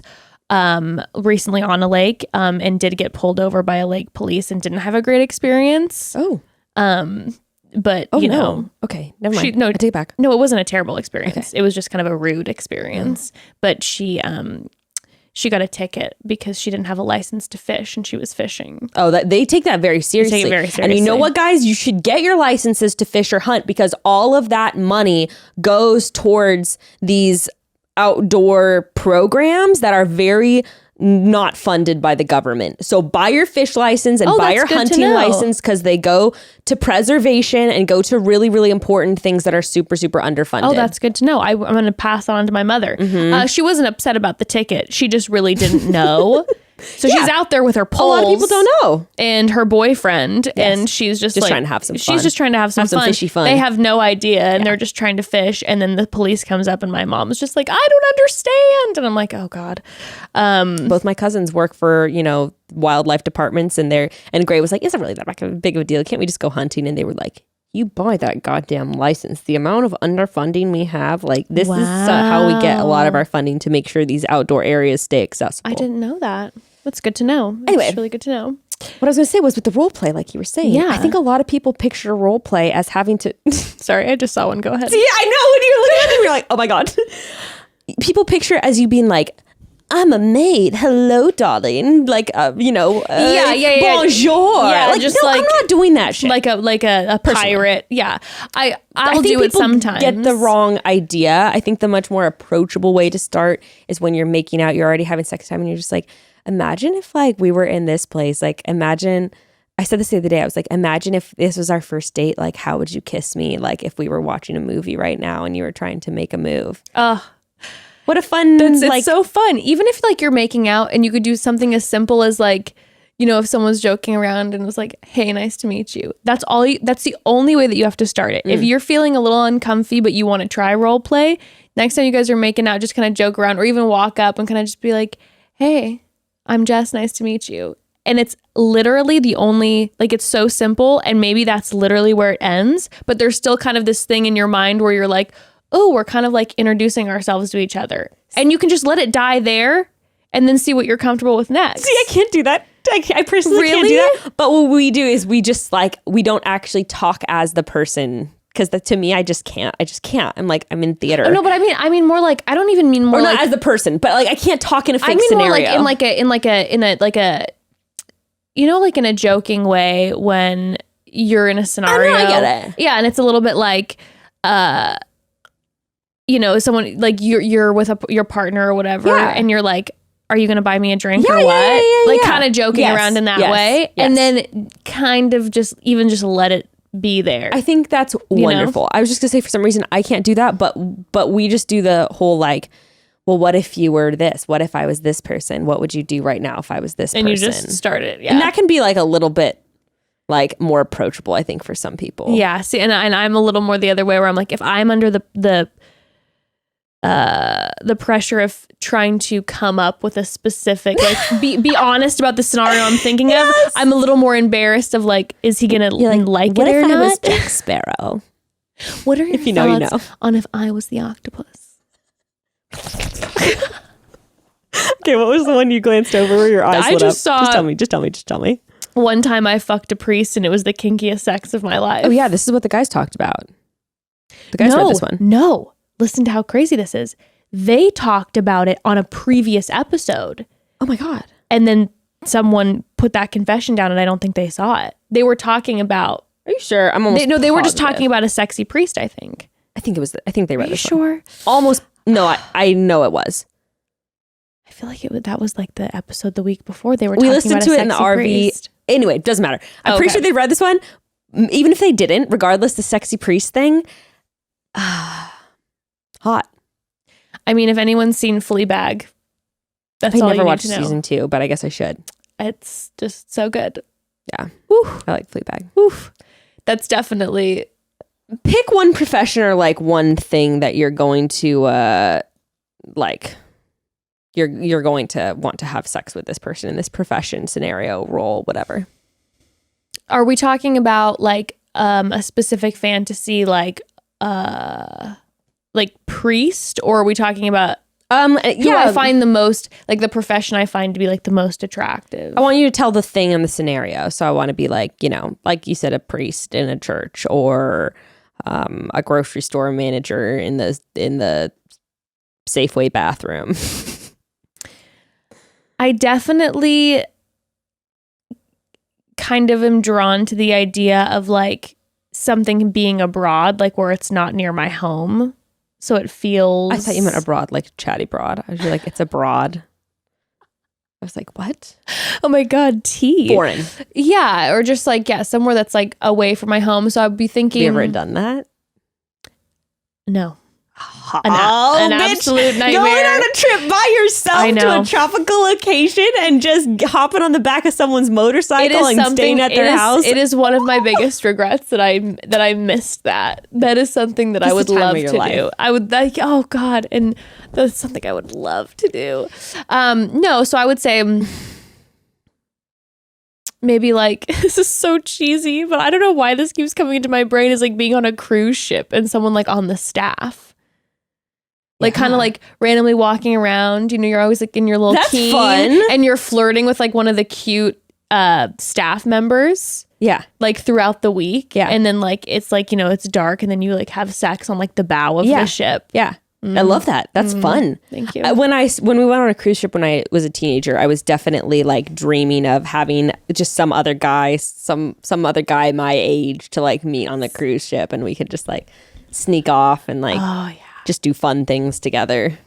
recently on a lake and did get pulled over by a lake police and didn't have a great experience. Oh. But Oh, you no. know, Okay, never mind. I take it back. no, it wasn't a terrible experience. Okay. It was just kind of a rude experience. But she got a ticket because she didn't have a license to fish and she was fishing. Oh, they take that very seriously. They take it very And you know seriously. what, guys? You should get your licenses to fish or hunt because all of that money goes towards these outdoor programs that are very not funded by the government. So buy your fish license and buy that's your good to hunting know. license because they go to preservation and go to really, really important things that are super, super underfunded. Oh, that's good to know. I'm going to pass on to my mother. She wasn't upset about the ticket. She just really didn't know. So she's out there with her a poles. lot of people don't know. And her boyfriend, and she's just like, trying to have some fun. She's just trying to have some some fun. fishy fun. They have no idea, and they're just trying to fish. And then the police comes up, and my mom is just like, I don't understand. And I'm like, oh God. Both my cousins work for, wildlife departments and Gray was like, is it really that big of a deal? Can't we just go hunting? And they were like, you buy that goddamn license. The amount of underfunding we have, this is how we get a lot of our funding to make sure these outdoor areas stay accessible. I didn't know that. That's good to know. Anyway. It's really good to know. What I was going to say was with the role play, like you were saying. Yeah. I think a lot of people picture role play as having to. Sorry, I just saw one. Go ahead. Yeah, I know. When you're looking at it, you're like, oh my God. People picture it as you being like, I'm a maid. Hello, darling. Yeah. Bonjour. Yeah, just no, I'm like- not doing that shit. Like a pirate. Yeah. I'll I think do it people sometimes. get the wrong idea. I think the much more approachable way to start is when you're making out, you're already having sex time, and you're just like, imagine if we were in this place. Like, imagine. I said this the other day. I was like, imagine if this was our first date. Like, how would you kiss me? Like, if we were watching a movie right now and you were trying to make a move. What a fun. It's so fun. Even if you're making out and you could do something as simple as if someone's joking around and was like, hey, nice to meet you. That's the only way that you have to start it. If you're feeling a little uncomfy, but you want to try role play, next time you guys are making out, just kind of joke around or even walk up and kind of just be like, hey, I'm Jess. Nice to meet you. And it's literally the only, it's so simple. And maybe that's literally where it ends. But there's still kind of this thing in your mind where you're like, oh, we're kind of introducing ourselves to each other. And you can just let it die there and then see what you're comfortable with next. See, I can't do that. I personally can't do that. But what we do is we just we don't actually talk as the person. Because to me, I just can't. I'm like, I'm in theater. Oh, no, but I mean more I don't even mean more or not as the person, but I can't talk in a fake scenario. I mean more in a joking way when you're in a scenario. I get it. Yeah, and it's a little bit someone you're with your partner or whatever, and you're like, are you going to buy me a drink or what? Yeah. Kind of joking around in that way. Yes. And then kind of just let it be there. I think that's wonderful. I was just gonna say, for some reason I can't do that, but we just do the whole well, what if you were this? What if I was this person? What would you do right now if I was this person? And you just start it. Yeah. And that can be a little bit more approachable, I think, for some people. Yeah. See, and I'm a little more the other way where I'm like, if I'm under the pressure of trying to come up with a specific be honest about the scenario I'm thinking of, I'm a little more embarrassed of is he gonna like what it or if I not? was Jack Sparrow? What are your If you know, you thoughts know. on if I was the octopus? Okay, what was the one you glanced over where your eyes I lit just up? saw- Just tell me. One time I fucked a priest and it was the kinkiest sex of my life. Oh yeah, this is what the guys talked about. The guys read this one. No. Listen to how crazy this is. They talked about it on a previous episode. Oh my God. And then someone put that confession down and I don't think they saw it. They were talking about... Are you sure? I'm almost they were just positive. talking about a sexy priest, I think. I think they read Are you this one. sure? Almost. No, I know it was. I feel like that was the episode the week before they were We talking listened about to a it in the sexy RV. priest. Anyway, doesn't matter. I'm pretty sure they read this one. Even if they didn't, regardless, the sexy priest thing, hot. I mean, if anyone's seen Fleabag, that's I all never you need watched to know. season 2, but I guess I should. It's just so good. Yeah. Woo. I like Fleabag. Oof. That's definitely... Pick one profession or one thing that you're going to you're going to want to have sex with this person in this profession, scenario, role, whatever. Are we talking about a specific fantasy like priest, or are we talking about Who I find the most, like the profession I find to be like the most attractive. I want you to tell the thing in the scenario. So I want to be like, you know, like you said, a priest in a church or a grocery store manager in the Safeway bathroom. I definitely kind of am drawn to the idea of like something being abroad, like where it's not near my home. So it feels... I thought you meant abroad, like chatty broad. I was like, it's abroad. I was like, what? Oh my God, tea. Foreign. Yeah, or just like, yeah, somewhere that's like away from my home. So I'd be thinking... Have you ever done that? No. An absolute nightmare. Going on a trip by yourself to a tropical location and just hopping on the back of someone's motorcycle and staying at their house. It is one of my biggest regrets that I missed that. That is something that I would love to do. I would like, oh God, and that's something I would love to do. No, so I would say maybe like, this is so cheesy, but I don't know why this keeps coming into my brain, is like being on a cruise ship and someone like on the staff. Like kind of like randomly walking around, you know, you're always like in your little key fun. And you're flirting with like one of the cute staff members. Yeah. Like throughout the week. Yeah. And then like, it's like, you know, it's dark and then you like have sex on like the bow of the ship. Yeah. I love that. That's fun. Thank you. When we went on a cruise ship when I was a teenager, I was definitely like dreaming of having just some other guy my age to like meet on the cruise ship, and we could just like sneak off and like just do fun things together.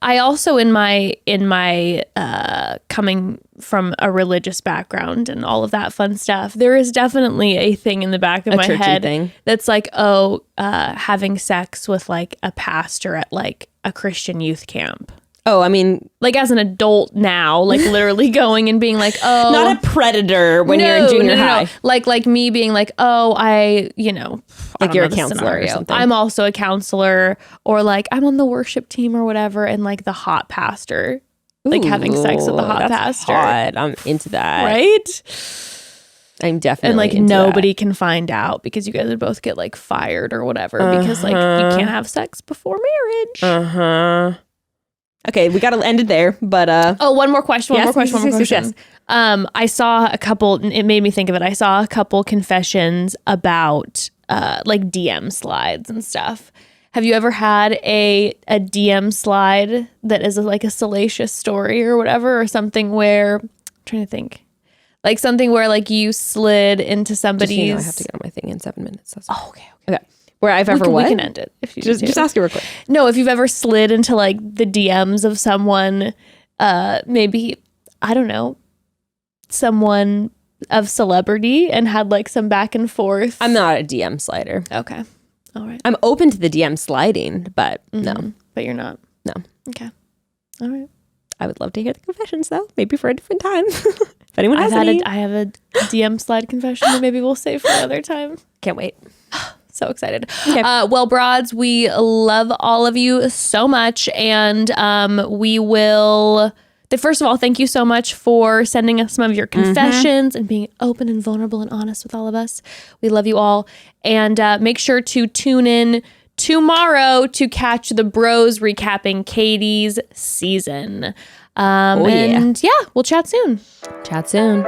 I also in my coming from a religious background and all of that fun stuff, there is definitely a thing in the back of my head that's like, having sex with like a pastor at like a Christian youth camp. Oh, I mean, like as an adult now, like literally going and being like, oh, not a predator when you're in junior high. Like me being like, oh, like you're a counselor or something. I'm also a counselor, or like I'm on the worship team or whatever, and like the hot pastor, like having sex with the hot pastor. Hot. I'm into that. Right? I'm definitely and like into nobody can find out because you guys would both get like fired or whatever because like you can't have sex before marriage. Okay, we got to end it there, but one more question. Yes. I saw a couple. It made me think of it. I saw a couple confessions about like DM slides and stuff. Have you ever had a DM slide that is like a salacious story or whatever, or something where I'm trying to think, like something where like you slid into somebody's? Just so you know, I have to get on my thing in 7 minutes. Okay. Where I've ever we can end it if you just ask you real quick. No, if you've ever slid into like the DMs of someone, maybe I don't know, someone of celebrity, and had like some back and forth. I'm not a DM slider. Okay, all right. I'm open to the DM sliding, but no. But you're not. No. Okay. All right. I would love to hear the confessions though, maybe for a different time. If anyone has any. I have a DM slide confession that maybe we'll save for another time. Can't wait. So excited. Okay. Well, broads, we love all of you so much. And we will... First of all, thank you so much for sending us some of your confessions and being open and vulnerable and honest with all of us. We love you all. And make sure to tune in tomorrow to catch the bros recapping Katie's season. And we'll chat soon. Chat soon.